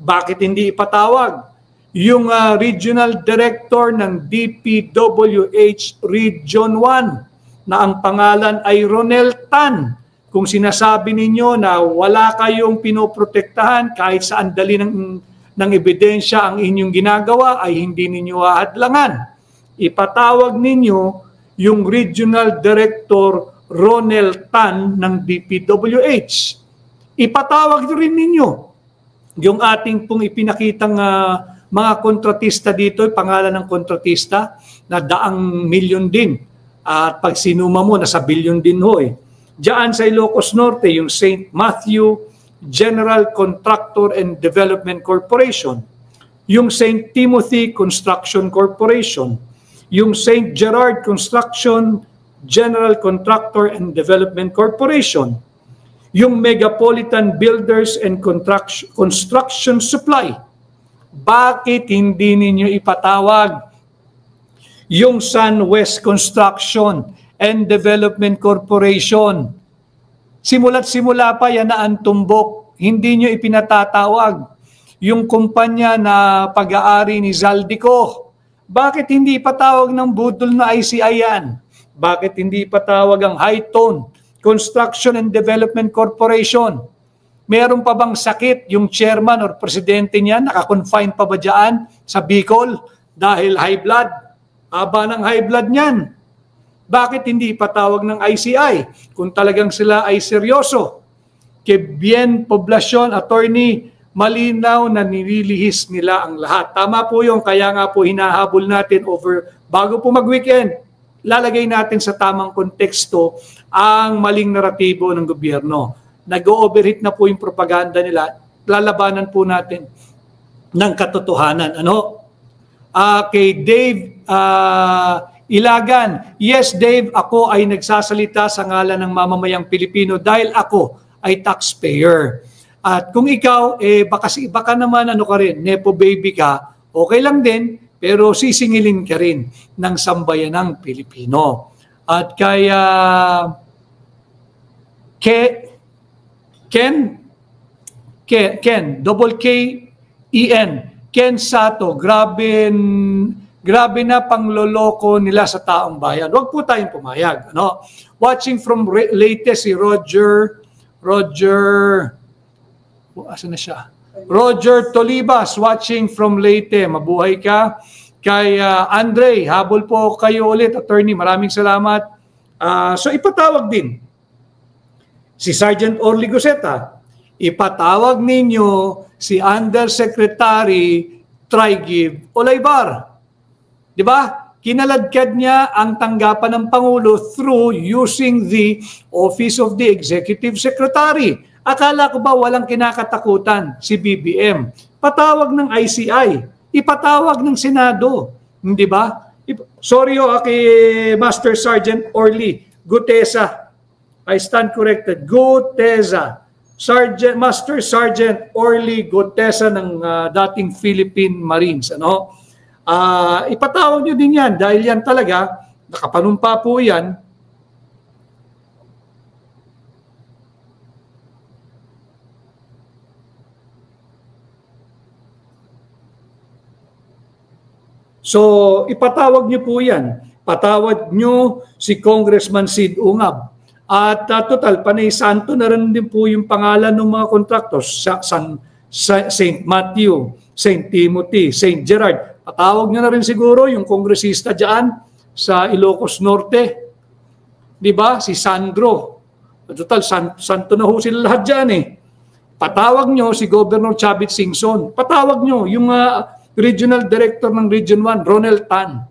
Bakit hindi ipatawag yung regional director ng DPWH Region 1 na ang pangalan ay Ronel Tan? Kung sinasabi ninyo na wala kayong pinoprotektahan kahit saan dali ng ebidensya ang inyong ginagawa ay hindi ninyo ahadlangan. Ipatawag ninyo yung regional director Ronel Tan ng DPWH. Ipatawag rin ninyo yung ating pong ipinakitang mga kontratista dito, pangalan ng kontratista na 100 milyon din At pag sinuma mo, nasa bilyon din ho eh. Diyan sa Ilocos Norte, yung St. Matthew General Contractor and Development Corporation, yung St. Timothy Construction Corporation, yung St. Gerard Construction General Contractor and Development Corporation, yung Megapolitan Builders and Construction Supply. Bakit hindi ninyo ipatawag yung SunWest Construction and Development Corporation? Simula't simula pa yan na ang tumbok, hindi nyo ipinatatawag yung kumpanya na pag-aari ni Zaldico. Bakit hindi ipatawag ng budol na ICI yan? Bakit hindi ipatawag ang High Tone Construction and Development Corporation? Meron pa bang sakit yung chairman or presidente niya? Nakakonfine pa ba dyan sa Bicol dahil high blood? Aba ng high blood niyan. Bakit hindi ipatawag ng ICI kung talagang sila ay seryoso? Kay Bien Poblacion, attorney, malinaw na nililihis nila ang lahat. Tama po yung kaya nga po hinahabol natin bago po mag-weekend. Lalagay natin sa tamang konteksto ang maling naratibo ng gobyerno. Nag-overhit na po yung propaganda nila. Lalabanan po natin ng katotohanan. Kay Dave Ilagan, yes Dave, ako ay nagsasalita sa ngalan ng mamamayang Pilipino dahil ako ay taxpayer. At kung ikaw, baka naman nepo baby ka, okay lang din, pero sisingilin ka rin ng sambayanang Pilipino. At kaya Ken, double K-E-N, Ken Sato, grabe na pangloloko nila sa taong bayan. Huwag po tayong pumayag. Watching from Leyte si Roger, asan na siya? Roger Tolibas, watching from Leyte. Mabuhay ka. Kay Andre, habol po kayo ulit, attorney. Maraming salamat. So ipatawag din si Sergeant Orly Guseta. Ipatawag ninyo si Undersecretary Trigib Olaybar. Di ba? Kinaladkad niya ang tanggapan ng Pangulo through using the Office of the Executive Secretary. Akala ko ba walang kinakatakutan si BBM? Patawag ng ICI, ipatawag ng Senado. Hindi ba? Sorry kay Master Sergeant Orly Gutesa. I stand corrected. Gutesa. Master Sergeant Orly Gutesa ng dating Philippine Marines. Ipatawag nyo din yan dahil yan talaga, nakapanumpa po yan. So, ipatawag nyo po yan. Patawad nyo si Congressman Sid Ungab. At total, panay santo na rin din po yung pangalan ng mga contractors sa St. Matthew, St. Timothy, St. Gerard. Patawag nyo na rin siguro yung kongresista dyan sa Ilocos Norte. Di ba? Si Sandro. Total, santo na ho sila lahat dyan eh. Patawag nyo si Governor Chavit Singson. Patawag nyo yung Regional Director ng Region 1, Ronel Tan.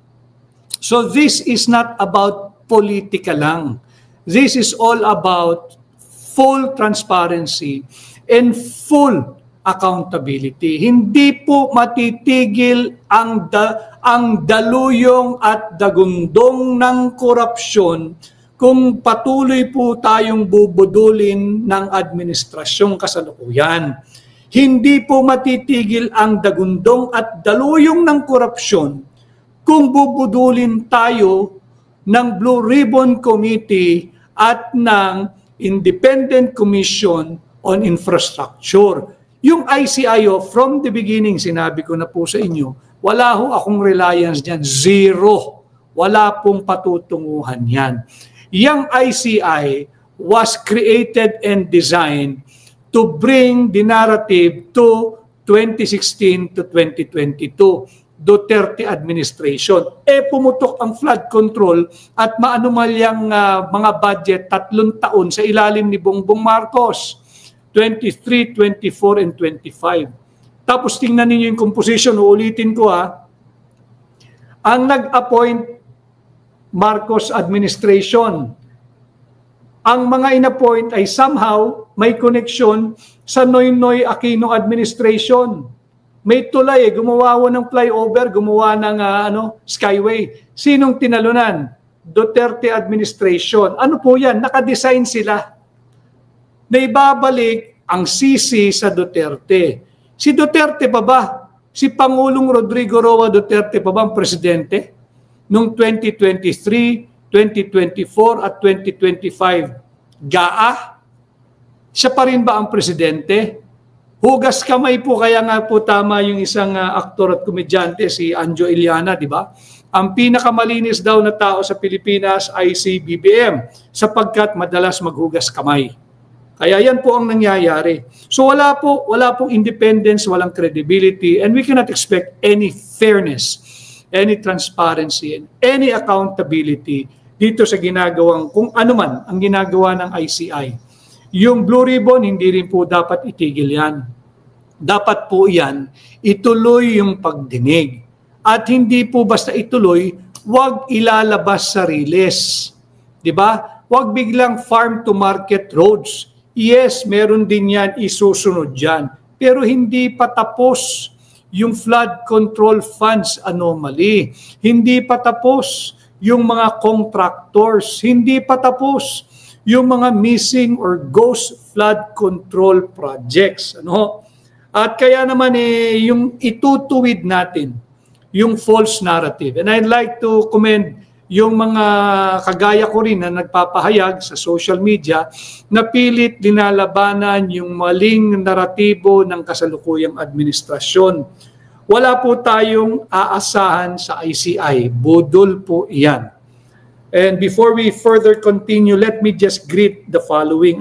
So this is not about politika lang. This is all about full transparency and full accountability. Hindi po matitigil ang daluyong at dagundong ng korupsyon kung patuloy po tayong bubudulin ng administrasyong kasalukuyan. Hindi po matitigil ang dagundong at daluyong ng korupsyon kung bubudulin tayo ng Blue Ribbon Committee at ng Independent Commission on Infrastructure. Yung ICIO, from the beginning, sinabi ko na po sa inyo, wala ho akong reliance dyan. Zero. Wala pong patutunguhan yan. Yung ICI was created and designed to bring the narrative to 2016 to 2022. Duterte administration. Pumutok ang flood control at maanumalyang mga budget 3 taon sa ilalim ni Bongbong Marcos. 23, 24, and 25. Tapos tingnan ninyo yung composition, uulitin ko Ang nag-appoint Marcos administration. Ang mga inappoint ay somehow may connection sa Noynoy Aquino administration. May tulay, gumawa ng flyover, gumawa ng skyway. Sinong tinalunan? Duterte administration. Ano po yan? Nakadesign sila. Naibabalik ang sisi sa Duterte. Si Duterte pa ba? Si Pangulong Rodrigo Roa Duterte pa ba ang presidente? Noong 2023, 2024 at 2025. GAA? Siya pa rin ba ang presidente? Hugas kamay po, kaya nga po tama yung isang aktor at komedyante, si Anjo Iliana, di ba? Ang pinakamalinis daw na tao sa Pilipinas ay si BBM sapagkat madalas maghugas kamay. Kaya yan po ang nangyayari. So wala pong independence, walang credibility, and we cannot expect any fairness, any transparency, and any accountability dito sa ginagawang, kung ano man ang ginagawa ng ICI. Yung Blue Ribbon, hindi rin po dapat itigil yan. Dapat po yan, ituloy yung pagdinig. At hindi po basta ituloy, huwag ilalabas sa riles. Diba? Huwag biglang farm to market roads. Yes, meron din yan, isusunod yan. Pero hindi pa tapos yung flood control funds anomaly. Hindi pa tapos yung mga contractors. Hindi pa tapos yung mga missing or ghost flood control projects. At kaya naman yung itutuwid natin, yung false narrative. And I'd like to commend yung mga kagaya ko rin na nagpapahayag sa social media na pilit linalabanan yung maling naratibo ng kasalukuyang administrasyon. Wala po tayong aasahan sa ICI. Budol po iyan. And before we further continue, let me just greet the following.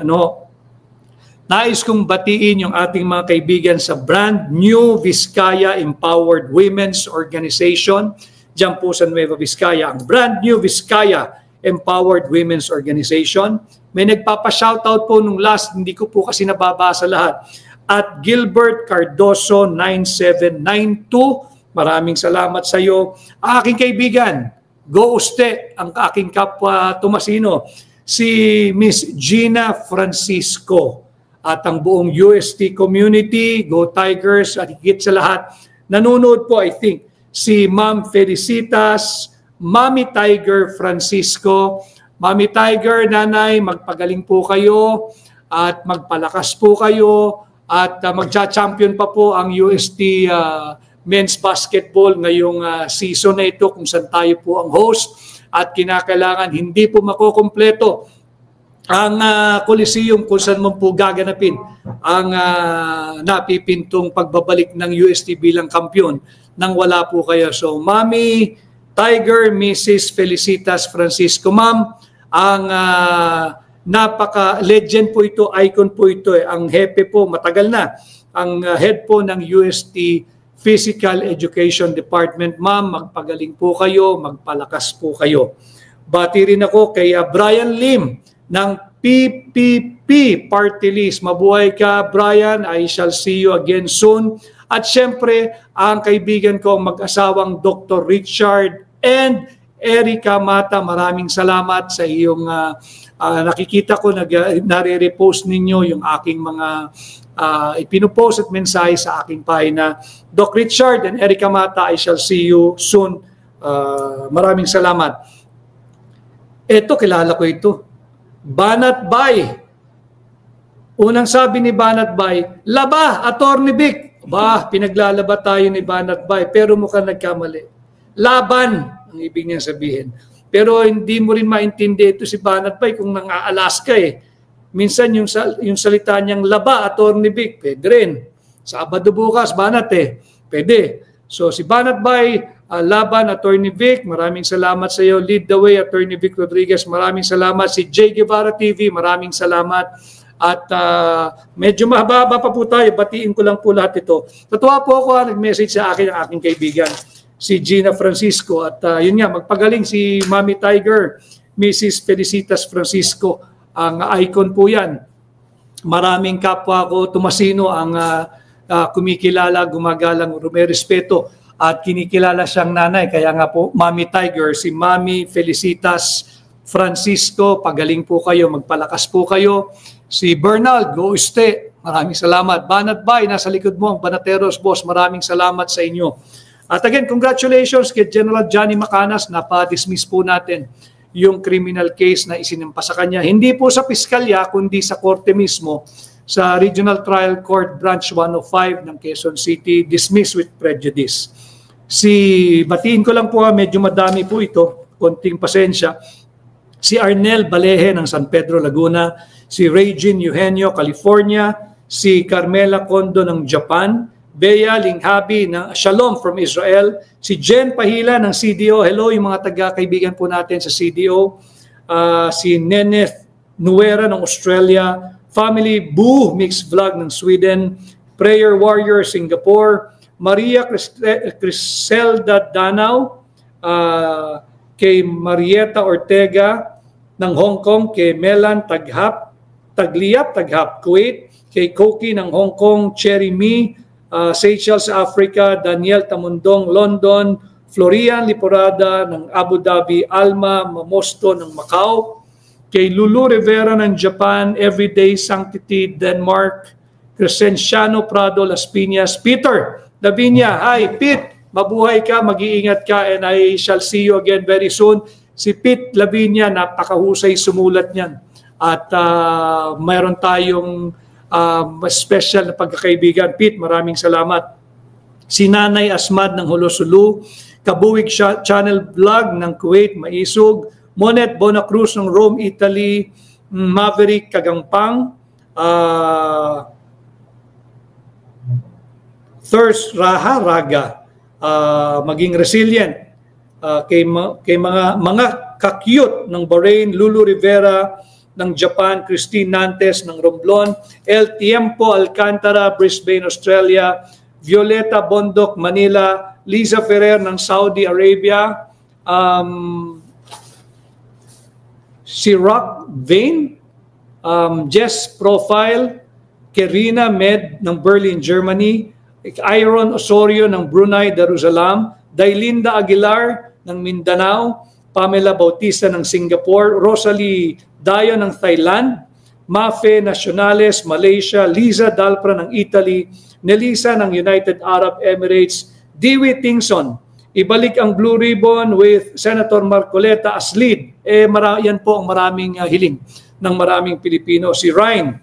Nais kong batiin yung ating mga kaibigan sa Brand New Vizcaya Empowered Women's Organization. Diyan po sa Nueva Vizcaya, ang Brand New Vizcaya Empowered Women's Organization. May nagpapa-shoutout po nung last, hindi ko po kasi nababasa lahat. At Gilbert Cardoso 9792, maraming salamat sa iyo. Aking kaibigan, Go Uste, ang aking kapwa Tomasino, si Miss Gina Francisco at ang buong UST community, Go Tigers, at higit sa lahat, nanonood po, I think, si Ma'am Felicitas, Mami Tiger Francisco. Mami Tiger, nanay, magpagaling po kayo at magpalakas po kayo at magcha-champion pa po ang UST men's basketball ngayong season na ito kung saan tayo po ang host at kinakailangan hindi po makukumpleto ang Coliseum kung saan mo po gaganapin ang napipintong pagbabalik ng UST bilang kampiyon nang wala po kayo. So, Mami Tiger, Mrs. Felicitas Francisco, Ma'am, ang napaka-legend po ito, icon po ito. Ang hepe po, matagal na, ang head po ng UST Physical Education Department. Ma'am, magpagaling po kayo, magpalakas po kayo. Bati rin ako kay Brian Lim ng PPP Party List. Mabuhay ka, Brian. I shall see you again soon. At syempre, ang kaibigan ko mag-asawang Dr. Richard and Erica Mata, maraming salamat sa iyong nakikita ko, nare-repost ninyo yung aking mga ipinupost at mensahe sa aking pahina. Doc Richard and Erica Mata, I shall see you soon. Maraming salamat. Ito, kilala ko ito. Banat Bay. Unang sabi ni Banat Bay, laba, Attorney Vic. Pinaglalaba tayo ni Banat Bay, pero mukhang nagkamali. Laban, ang ibig niya sabihin. Pero hindi mo rin maintindihan ito si Banat Bay kung nang-Alaska eh. Minsan yung salita niyang laba, Attorney Vic, pwede rin. Sabado bukas, Banat eh. Pwede. So si Banat Bay, laban, Attorney Vic, maraming salamat sa iyo. Lead the way, Attorney Vic Rodriguez, maraming salamat. Si J. Guevara TV, maraming salamat. At medyo mahaba pa po tayo, batiin ko lang po lahat ito. Tatuwa po ako, nag-message sa akin ang aking kaibigan, si Gina Francisco. At yun nga, magpagaling si Mami Tiger, Mrs. Felicitas Francisco, ang icon po yan. Maraming kapwa ko, Tomasino, ang kumikilala, gumagalang, rumerespeto. at kinikilala siyang nanay. Kaya nga po, Mami Tiger, si Mami Felicitas Francisco, pagaling po kayo, magpalakas po kayo. Si Bernal, go uste, maraming salamat. Banat Bay, nasa likod mo, ang Banateros boss, maraming salamat sa inyo. At again, congratulations kay General Johnny Macanas, napa-dismiss po natin yung criminal case na isinimpa sa kanya. Hindi po sa piskalya, kundi sa korte mismo, sa Regional Trial Court Branch 105 ng Quezon City, dismissed with prejudice. Batiin ko lang po, medyo madami po ito, konting pasensya. Si Arnel Baleje ng San Pedro, Laguna, si Regine Eugenio, California, si Carmela Condo ng Japan, Bea Linghabi ng Shalom from Israel, si Jen Pahila ng CDO, hello yung mga taga-kaibigan po natin sa CDO, si Neneth Nuera ng Australia, Family Boo Mixed Vlog ng Sweden, Prayer Warrior Singapore, Maria Criselda Danao, kay Marieta Ortega ng Hong Kong, kay Melan Tagliap, Kuwait, kay Koki ng Hong Kong, Cherry Mi, Seychelles, Africa, Daniel Tamundong, London, Florian Liporada ng Abu Dhabi, Alma Mamosto ng Macau, kay Lulu Rivera ng Japan, Everyday Sanctity, Denmark, Crescenciano Prado, Las Piñas, Peter Davinia, hi Pete, mabuhay ka, mag-iingat ka, and I shall see you again very soon. Si Pete Lavinia, napakahusay sumulat niyan. At mayroon tayong special na pagkakaibigan. Pete, maraming salamat. Si Nanay Asmad ng Holosulu, Kabuwig Channel Vlog ng Kuwait, Maisog, Monet Bonacruz ng Rome, Italy, Maverick Kagampang, Thirst Raga, maging resilient, kay mga kakyut ng Bahrain, Lulu Rivera ng Japan, Christine Nantes ng Romblon, El Tiempo Alcantara, Brisbane, Australia, Violeta Bondok, Manila, Liza Ferrer ng Saudi Arabia, si Rock Vane, Jess Profile, Kerina Med ng Berlin, Germany, Iron Osorio ng Brunei Darussalam, Dailinda Aguilar ng Mindanao, Pamela Bautista ng Singapore, Rosalie Dayo ng Thailand, Mafe Nacionales, Malaysia, Liza Dalpra ng Italy, Nelisa ng United Arab Emirates, Dewey Tingson, ibalik ang Blue Ribbon with Senator Marcoleta as lead. Yan po ang maraming hiling ng maraming Pilipino. Si Rain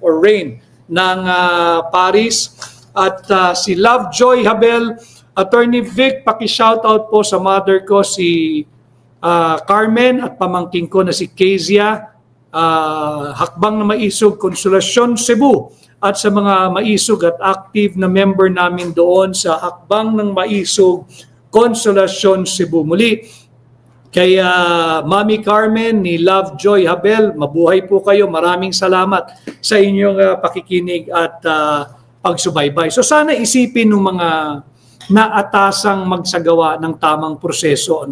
ng Paris, at si Lovejoy Habel, Attorney Vic, paki-shoutout po sa mother ko, si Carmen, at pamangking ko na si Kezia, Hakbang na Maisog, Konsolasyon, Cebu, at sa mga maisog at active na member namin doon sa Hakbang ng Maisog, Konsolasyon, Cebu. Muli, kay Mami Carmen ni Lovejoy Habel, mabuhay po kayo. Maraming salamat sa inyong pakikinig at pagsubaybay. So sana isipin ng mga naatasang magsagawa ng tamang proseso.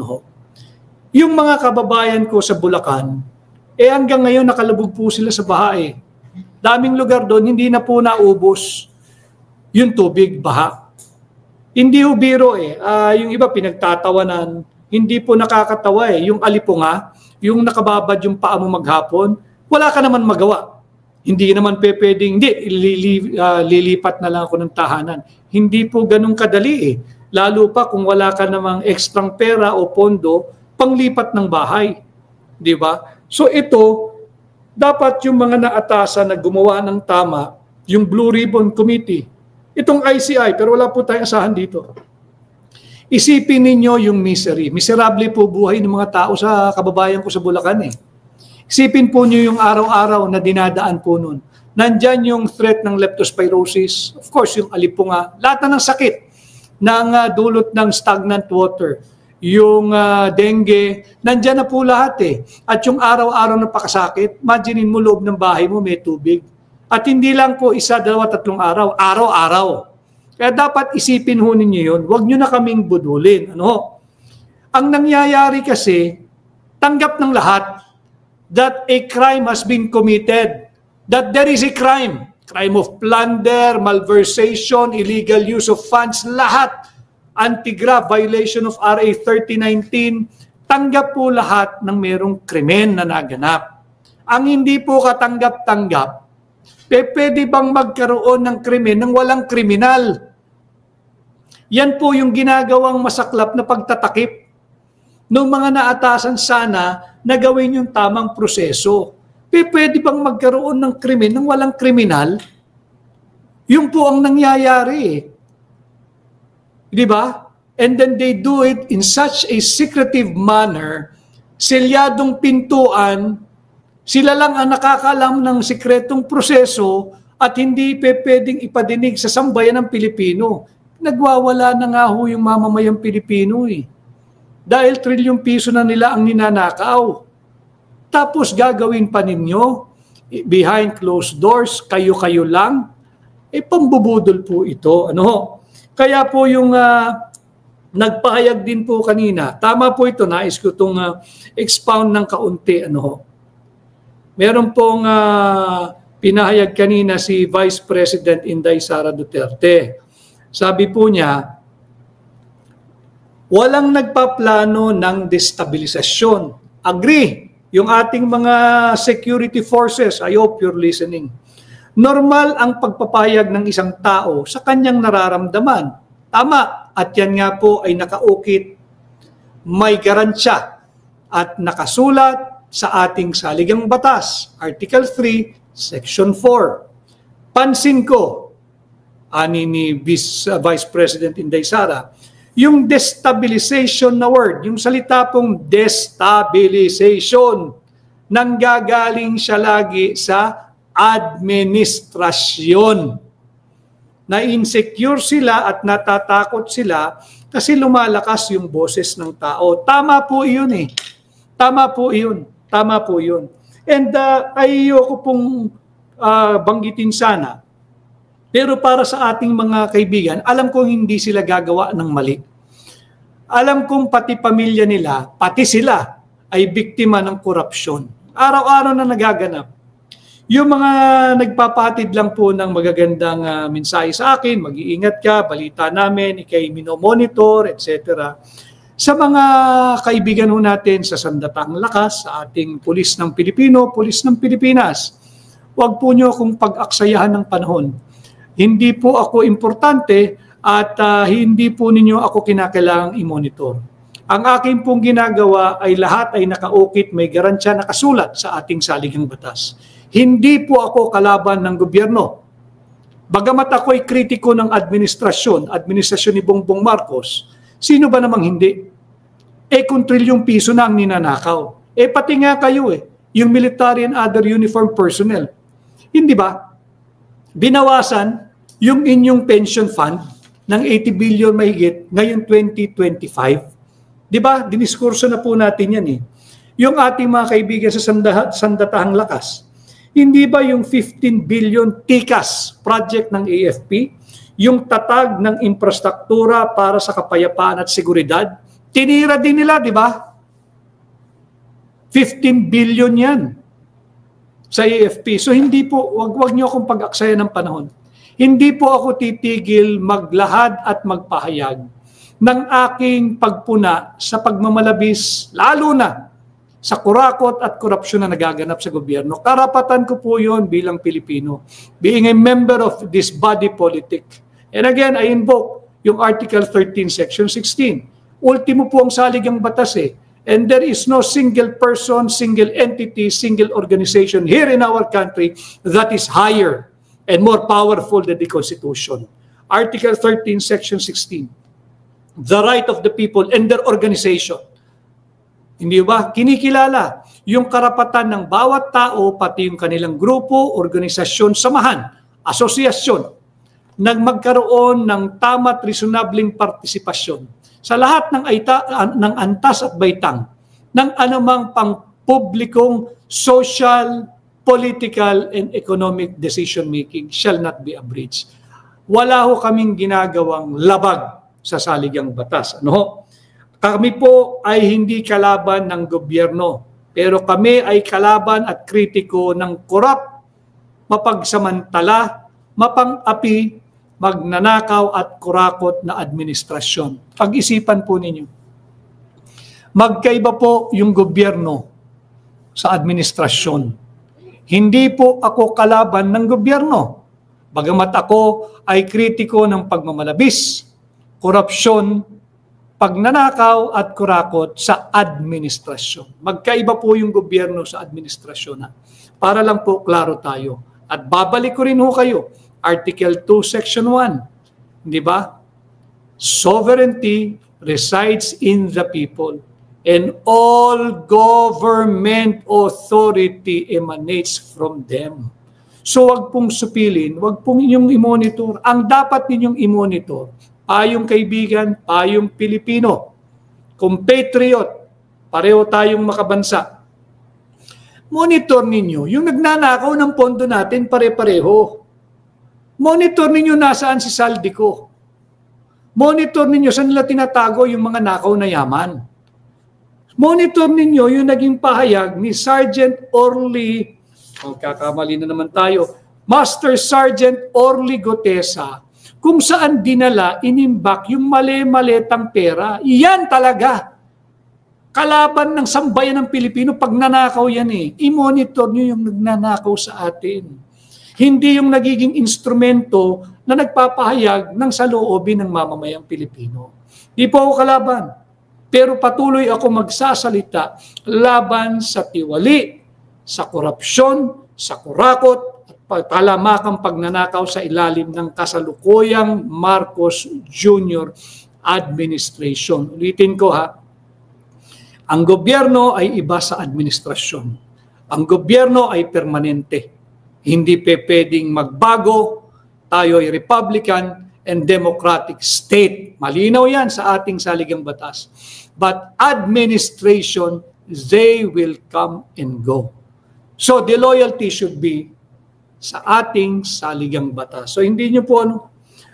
Yung mga kababayan ko sa Bulacan, hanggang ngayon nakalubog po sila sa baha. Daming lugar doon, hindi na po naubos yung tubig, baha. Hindi ho biro yung iba pinagtatawanan, hindi po nakakatawa yung alipunga, yung nakababad yung paa mo maghapon, wala ka naman magawa. Hindi naman pwedeng, lilipat na lang ako ng tahanan. Hindi po ganun kadali Lalo pa kung wala ka namang ekstrang pera o pondo, panglipat ng bahay. Di ba? So ito, dapat yung mga naatasan na gumawa ng tama, yung Blue Ribbon Committee, itong ICI, pero wala po tayong asahan dito. Isipin ninyo yung misery. Miserable po buhay ng mga tao sa kababayan ko sa Bulacan Isipin po nyo yung araw-araw na dinadaan po nun. Nandyan yung threat ng leptospirosis, of course yung alipunga, lahat na ng sakit ng dulot ng stagnant water, yung dengue, nandyan na po lahat At yung araw-araw na pakasakit, imaginein mo loob ng bahay mo may tubig. At hindi lang po 1, 2, 3 araw, araw-araw. Kaya dapat isipin ho ninyo yun, huwag nyo na kaming budulin. Ang nangyayari kasi, tanggap ng lahat that a crime has been committed, that there is a crime of plunder, malversation, illegal use of funds, lahat. anti-graft violation of RA 3019, tanggap po lahat ng merong krimen na naganap. Ang hindi po katanggap-tanggap, pwede bang magkaroon ng krimen ng walang kriminal? Yan po yung ginagawang masaklap na pagtatakip ng mga naatasan sana na gawin yung tamang proseso. Pwede bang magkaroon ng krimen ng walang kriminal? Yung po ang nangyayari. Di ba? And then they do it in such a secretive manner, selyadong pintuan, sila lang ang nakakalam ng sikretong proseso at hindi pwedeng ipadinig sa sambayan ng Pilipino. Nagwawala na nga ho yung mamamayang Pilipino eh. Dahil trilyong piso na nila ang ninanakaw. Tapos gagawin pa ninyo, behind closed doors, kayo-kayo lang. Pambubudol po ito. Ano? Kaya po yung nagpahayag din po kanina, tama po ito, nais ko itong expound ng kaunti. Ano? Meron pong pinahayag kanina si Vice President Inday Sara Duterte. Sabi po niya, walang nagpaplano ng destabilisasyon. Agree, yung ating mga security forces, I hope you're listening. Normal ang pagpapayag ng isang tao sa kanyang nararamdaman. Tama, at yan nga po ay nakaukit, may garansya at nakasulat sa ating saligang batas, Article 3, Section 4. Pansin ko, ani ni Vice President Inday Sara, yung destabilization na word, yung salita pong destabilization, nanggagaling siya lagi sa administrasyon. Na-insecure sila at natatakot sila kasi lumalakas yung boses ng tao. Tama po iyon eh. Tama po iyon. Tama po iyon. And ayoko pong banggitin sana. Pero para sa ating mga kaibigan, alam kong hindi sila gagawa ng mali. Alam kong pati pamilya nila, pati sila ay biktima ng korupsyon. Araw-araw na nagaganap. Yung mga nagpapatid lang po ng magagandang mensahe sa akin, mag-iingat ka, balita namin, ikay minomonitor, etc. Sa mga kaibigan ho natin sa Sandatahang Lakas, sa ating pulis ng Pilipino, pulis ng Pilipinas, huwag po nyo akong pag-aksayahan ng panahon. Hindi po ako importante at hindi po ninyo ako kinakailangang i-monitor. Ang aking pong ginagawa ay lahat ay nakaukit, may garansya nakasulat sa ating saligang batas. Hindi po ako kalaban ng gobyerno. Bagamat ako ay kritiko ng administrasyon ni Bongbong Marcos, sino ba namang hindi? Kung trilyong piso na ang ninanakaw. Pati nga kayo yung military and other uniform personnel. Hindi ba? Binawasan yung inyong pension fund ng 80 billion mahigit ngayon 2025. Di ba? Diniskurso na po natin yan eh. Yung ating mga kaibigan sa Sandatahang Lakas, hindi ba yung 15 billion TICAS project ng AFP, yung tatag ng infrastruktura para sa kapayapaan at seguridad, tinira din nila, di ba? 15 billion yan sa AFP. So hindi po, wag niyo akong pag-aksaya ng panahon. Hindi po ako titigil maglahad at magpahayag ng aking pagpuna sa pagmamalabis, lalo na sa kurakot at korupsyon na nagaganap sa gobyerno. Karapatan ko po yun bilang Pilipino, being a member of this body politic. And again, I invoke yung Article 13, Section 16. Ultimo po ang saligang batas eh. And there is no single person, single entity, single organization here in our country that is higher and more powerful than the Constitution. Article 13, Section 16. The right of the people and their organization. Hindi ba? Kinikilala yung karapatan ng bawat tao, pati yung kanilang grupo, organisasyon, samahan, asosyasyon, nang magkaroon ng tama't reasonabling partisipasyon sa lahat ng antas at baitang ng anumang pangpublikong social, political, and economic decision-making shall not be abridged. Wala ho kaming ginagawang labag sa saligang batas. Ano? Kami po ay hindi kalaban ng gobyerno, pero kami ay kalaban at kritiko ng korap, mapagsamantala, mapang-api, magnanakaw at kurakot na administrasyon. Pag-isipan po ninyo. Magkaiba po yung gobyerno sa administrasyon. Hindi po ako kalaban ng gobyerno. Bagamat ako ay kritiko ng pagmamalabis, korupsyon, pagnanakaw at kurakot sa administrasyon. Magkaiba po yung gobyerno sa administrasyon. Para lang po klaro tayo. At babalik ko rin ho kayo. Article 2, Section 1. Di ba? Sovereignty resides in the people, and all government authority emanates from them. So wag pong supilin, wag pong inyong i-monitor. Ang dapat ninyong i-monitor, tayong kaibigan, tayong Pilipino, compatriot, pareho tayong makabansa. Monitor ninyo, yung nagnanakaw ng pondo natin pare-pareho. Monitor ninyo nasaan si Saldico. Monitor ninyo saan nila tinatago yung mga nakaw na yaman. Monitor ninyo yung naging pahayag ni Sergeant Orly, kakamali na naman tayo, Master Sergeant Orly Gotesa, kung saan dinala, inimbak yung mali-maletang pera. Iyan talaga. Kalaban ng sambayan ng Pilipino, pag nanakaw yan eh. I-monitor nyo yung nagnanakaw sa atin. Hindi yung nagiging instrumento na nagpapahayag ng saloobin ng mamamayang Pilipino. Di po ako kalaban. Pero patuloy ako magsasalita laban sa tiwali, sa korupsyon, sa kurakot, at talamakang pagnanakaw sa ilalim ng kasalukuyang Marcos Jr. administration. Ulitin ko ha, ang gobyerno ay iba sa administrasyon. Ang gobyerno ay permanente. Hindi pwedeng magbago. Tayo ay Republican and Democratic state. Malinaw yan sa ating saligang batas. But administration, they will come and go. So the loyalty should be sa ating saligang batas. So hindi nyo po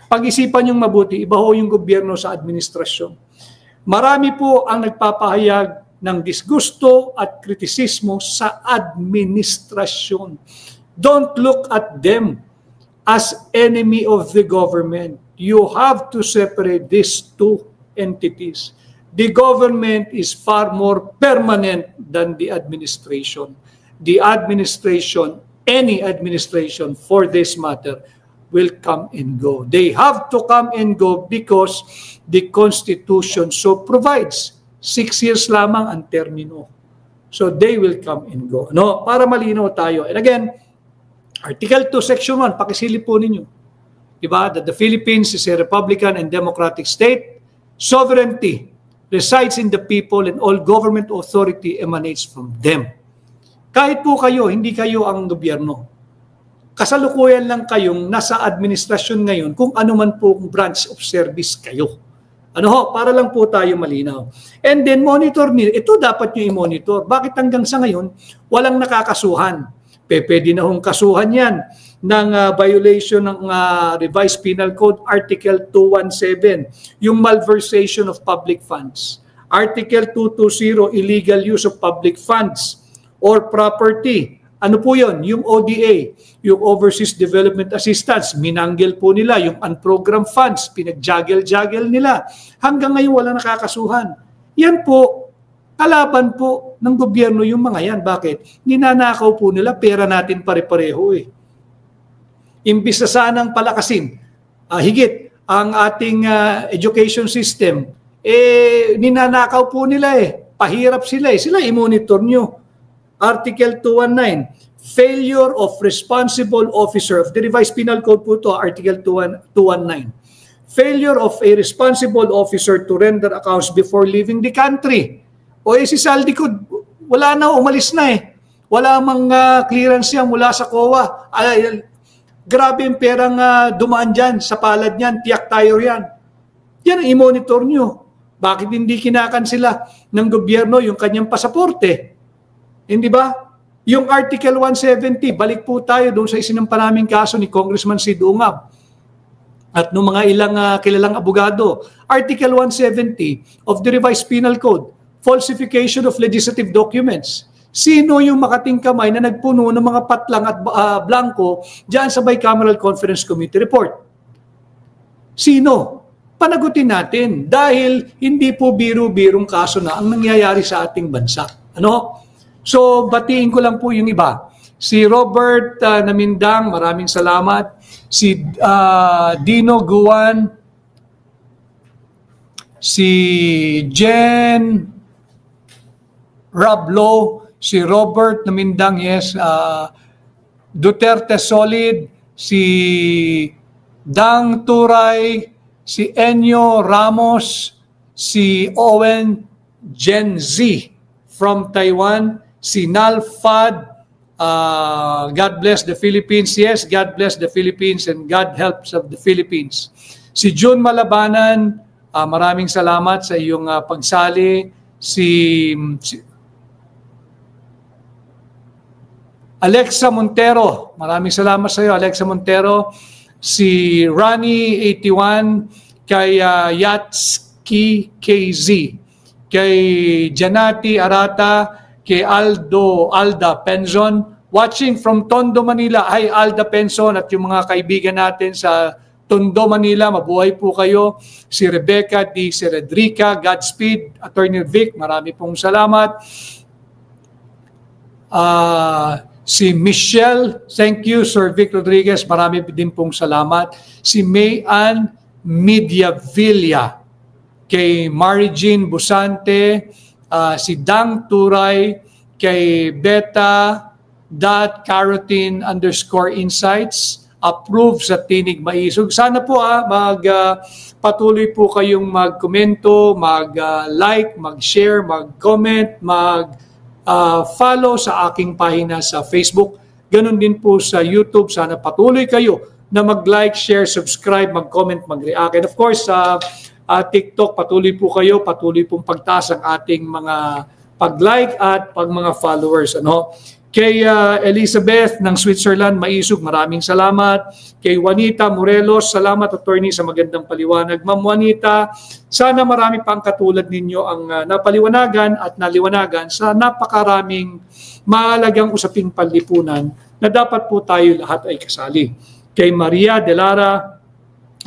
pag-isipan yung mabuti, iba ho yung gobyerno sa administrasyon. Marami po ang nagpapahayag ng disgusto at kritisismo sa administrasyon. Don't look at them as enemy of the government. You have to separate these two entities. The government is far more permanent than the administration. The administration, any administration for this matter, will come and go. They have to come and go because the Constitution so provides. 6 years lamang ang termino. So they will come and go. No, para malinaw tayo. And again, Article 2, Section 1, pakisilip po ninyo. Diba? That the Philippines is a Republican and Democratic state. Sovereignty resides in the people and all government authority emanates from them. Kahit po kayo, hindi kayo ang gobyerno. Kasalukuyan lang kayong nasa administrasyon ngayon kung ano man po branch of service kayo. Ano ho, para lang po tayo malinaw. And then monitor nila, ito dapat nyo i-monitor. Bakit hanggang sa ngayon, walang nakakasuhan? Pwede na hong kasuhan yan ng violation ng Revised Penal Code, Article 217, yung malversation of public funds. Article 220, illegal use of public funds or property. Ano po yun? Yung ODA, yung Overseas Development Assistance, minanggil po nila, yung unprogrammed funds, pinag-jaggle-jaggle nila. Hanggang ngayon wala nakakasuhan. Yan po, kalaban po ng gobyerno yung mga yan. Bakit? Ninanakaw po nila, pera natin pare-pareho eh. Imbis na sanang palakasin, higit ang ating education system, ninanakaw po nila eh. Pahirap sila eh. Sila i-monitor nyo. Article 219, failure of responsible officer of the Revised Penal Code po ito, Article 219. Failure of a responsible officer to render accounts before leaving the country. O si Saldico, wala na, umalis na eh. Wala mang clearance yan mula sa COA. Grabe yung perang dumaan dyan, sa palad niyan, tiyak tayo yan. Yan ang i-monitor nyo. Bakit hindi kinakansela ng gobyerno yung kanyang pasaporte? Hindi ba? Yung Article 170, balik po tayo doon sa isinamparaming kaso ni Congressman Sid Ungab at ng mga ilang kilalang abogado. Article 170 of the Revised Penal Code, falsification of legislative documents. Sino yung makating kamay na nagpuno ng mga patlang at blanco diyan sa Bicameral Conference Committee report? Sino? Panagutin natin dahil hindi po biro-birong kaso na ang nangyayari sa ating bansa. Ano? So, batiin ko lang po yung iba. Si Robert Namindang, maraming salamat. Si Dino Guan, si Jen Rablo, si Robert Namindang, yes, Duterte Solid, si Dang Turay, si Enyo Ramos, si Owen Gen Z from Taiwan, si Nal Fad, God bless the Philippines. Yes, God bless the Philippines and God helps of the Philippines. Si June Malabanan, maraming salamat sa iyong pagsali. Si Alexa Montero, maraming salamat sa iyo, Alexa Montero. Si Rani 81, kay Yatski KZ, kay Janati Arata, kay Alda Penzon, watching from Tondo, Manila. Hi Alda Penzon at yung mga kaibigan natin sa Tondo, Manila, mabuhay po kayo. Si Rebecca D. Seredrica, Godspeed, Attorney Vic, marami pong salamat. Si Michelle, thank you, Sir Vic Rodriguez, marami din pong salamat. Si Mayan Mediavilla, kay Mary Jean Busante, si Dang Turay, kay Beta.Carotene_Insights, approve sa Tinig Maisog. Sana po patuloy po kayong mag-komento, mag-like, mag-share, mag-comment, follow sa aking pahina sa Facebook. Ganon din po sa YouTube. Sana patuloy kayo na mag-like, share, subscribe, mag-comment, mag-react. And of course, sa TikTok, patuloy po kayo, patuloy pong pagtaas ang ating mga pag-like at mga followers. Ano? Kay Elizabeth ng Switzerland, Maisog, maraming salamat. Kay Juanita Morelos, salamat attorney sa magandang paliwanag. Ma'am Juanita, sana marami pang katulad ninyo ang napaliwanagan at naliwanagan sa napakaraming mahalagang usaping panlipunan na dapat po tayo lahat ay kasali. Kay Maria Delara,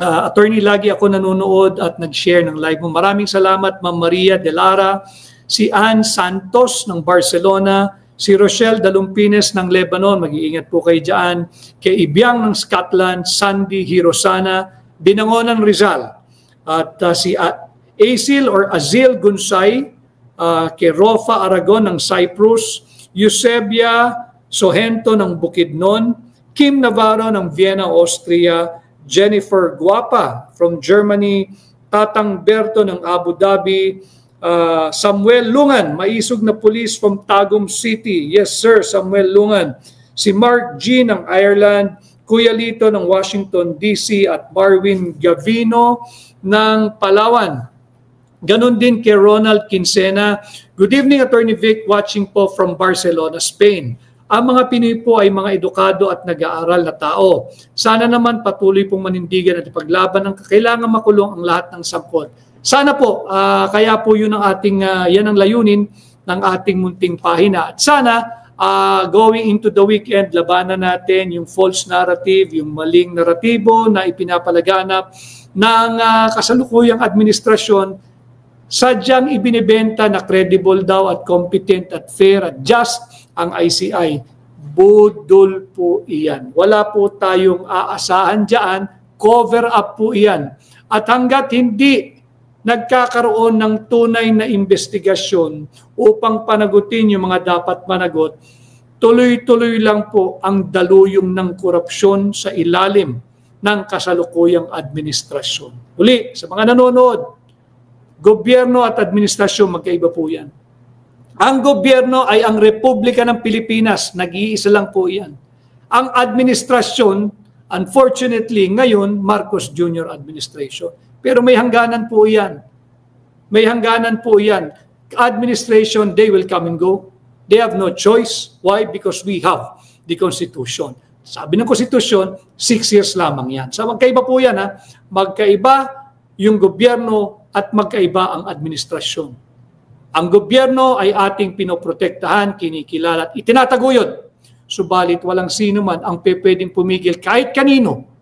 attorney, lagi ako nanonood at nag-share ng live mo. Maraming salamat, Ma'am Maria Delara. Si Ann Santos ng Barcelona, si Rochelle Dalumpines ng Lebanon, mag-iingat po kayo dyan. Kay Ibiang ng Scotland, Sandy Hirosana, Binangonan Rizal. At si Azil or Azil Gunsay, kay Rofa Aragon ng Cyprus, Eusebia Sohento ng Bukidnon, Kim Navarro ng Vienna, Austria, Jennifer Guapa from Germany, Tatang Berto ng Abu Dhabi, Samuel Lungan, Maisog na police from Tagum City. Yes sir, Samuel Lungan. Si Mark G ng Ireland, Kuya Lito ng Washington DC at Marwin Gavino ng Palawan. Ganon din kay Ronald Quincena. Good evening, Attorney Vic, watching po from Barcelona, Spain. Ang mga Pinoy po ay mga edukado at nag-aaral na tao. Sana naman patuloy pong manindigan at ipaglaban ng kailangan makulong ang lahat ng sangkot. Sana po, kaya po yun ang ating, yan ang layunin ng ating munting pahina. At sana, going into the weekend, labanan natin yung false narrative, yung maling naratibo na ipinapalaganap ng kasalukuyang administrasyon, sadyang ibinibenta na credible daw at competent at fair at just ang ICI. Budol po iyan. Wala po tayong aasahan dyan, cover up po iyan. At hanggat hindi nagkakaroon ng tunay na investigasyon upang panagutin yung mga dapat managot, tuloy-tuloy lang po ang daluyong ng korupsyon sa ilalim ng kasalukuyang administrasyon. Uli, sa mga nanonood, gobyerno at administrasyon, magkaiba po yan. Ang gobyerno ay ang Republika ng Pilipinas, nag-iisa lang po yan. Ang administrasyon, unfortunately, ngayon, Marcos Jr. administration. Pero may hangganan po yan. May hangganan po yan. Administration, they will come and go. They have no choice. Why? Because we have the Constitution. Sabi ng Constitution, 6 years lamang yan. So magkaiba po yan. Ha? Magkaiba yung gobyerno at magkaiba ang administrasyon. Ang gobyerno ay ating pinoprotektahan, kinikilala at itinataguyod. Subalit walang sino man ang pwedeng pumigil kahit kanino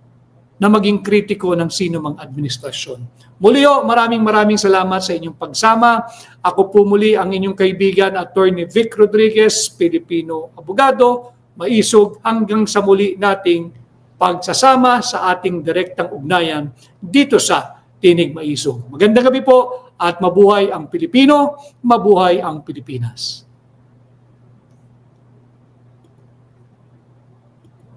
na maging kritiko ng sino mang administrasyon. Muli maraming salamat sa inyong pagsama. Ako po muli ang inyong kaibigan, Attorney Vic Rodriguez, Pilipino abogado, maisog hanggang sa muli nating pagsasama sa ating direktang ugnayan dito sa Tinig Maisog. Magandang gabi po at mabuhay ang Pilipino, mabuhay ang Pilipinas.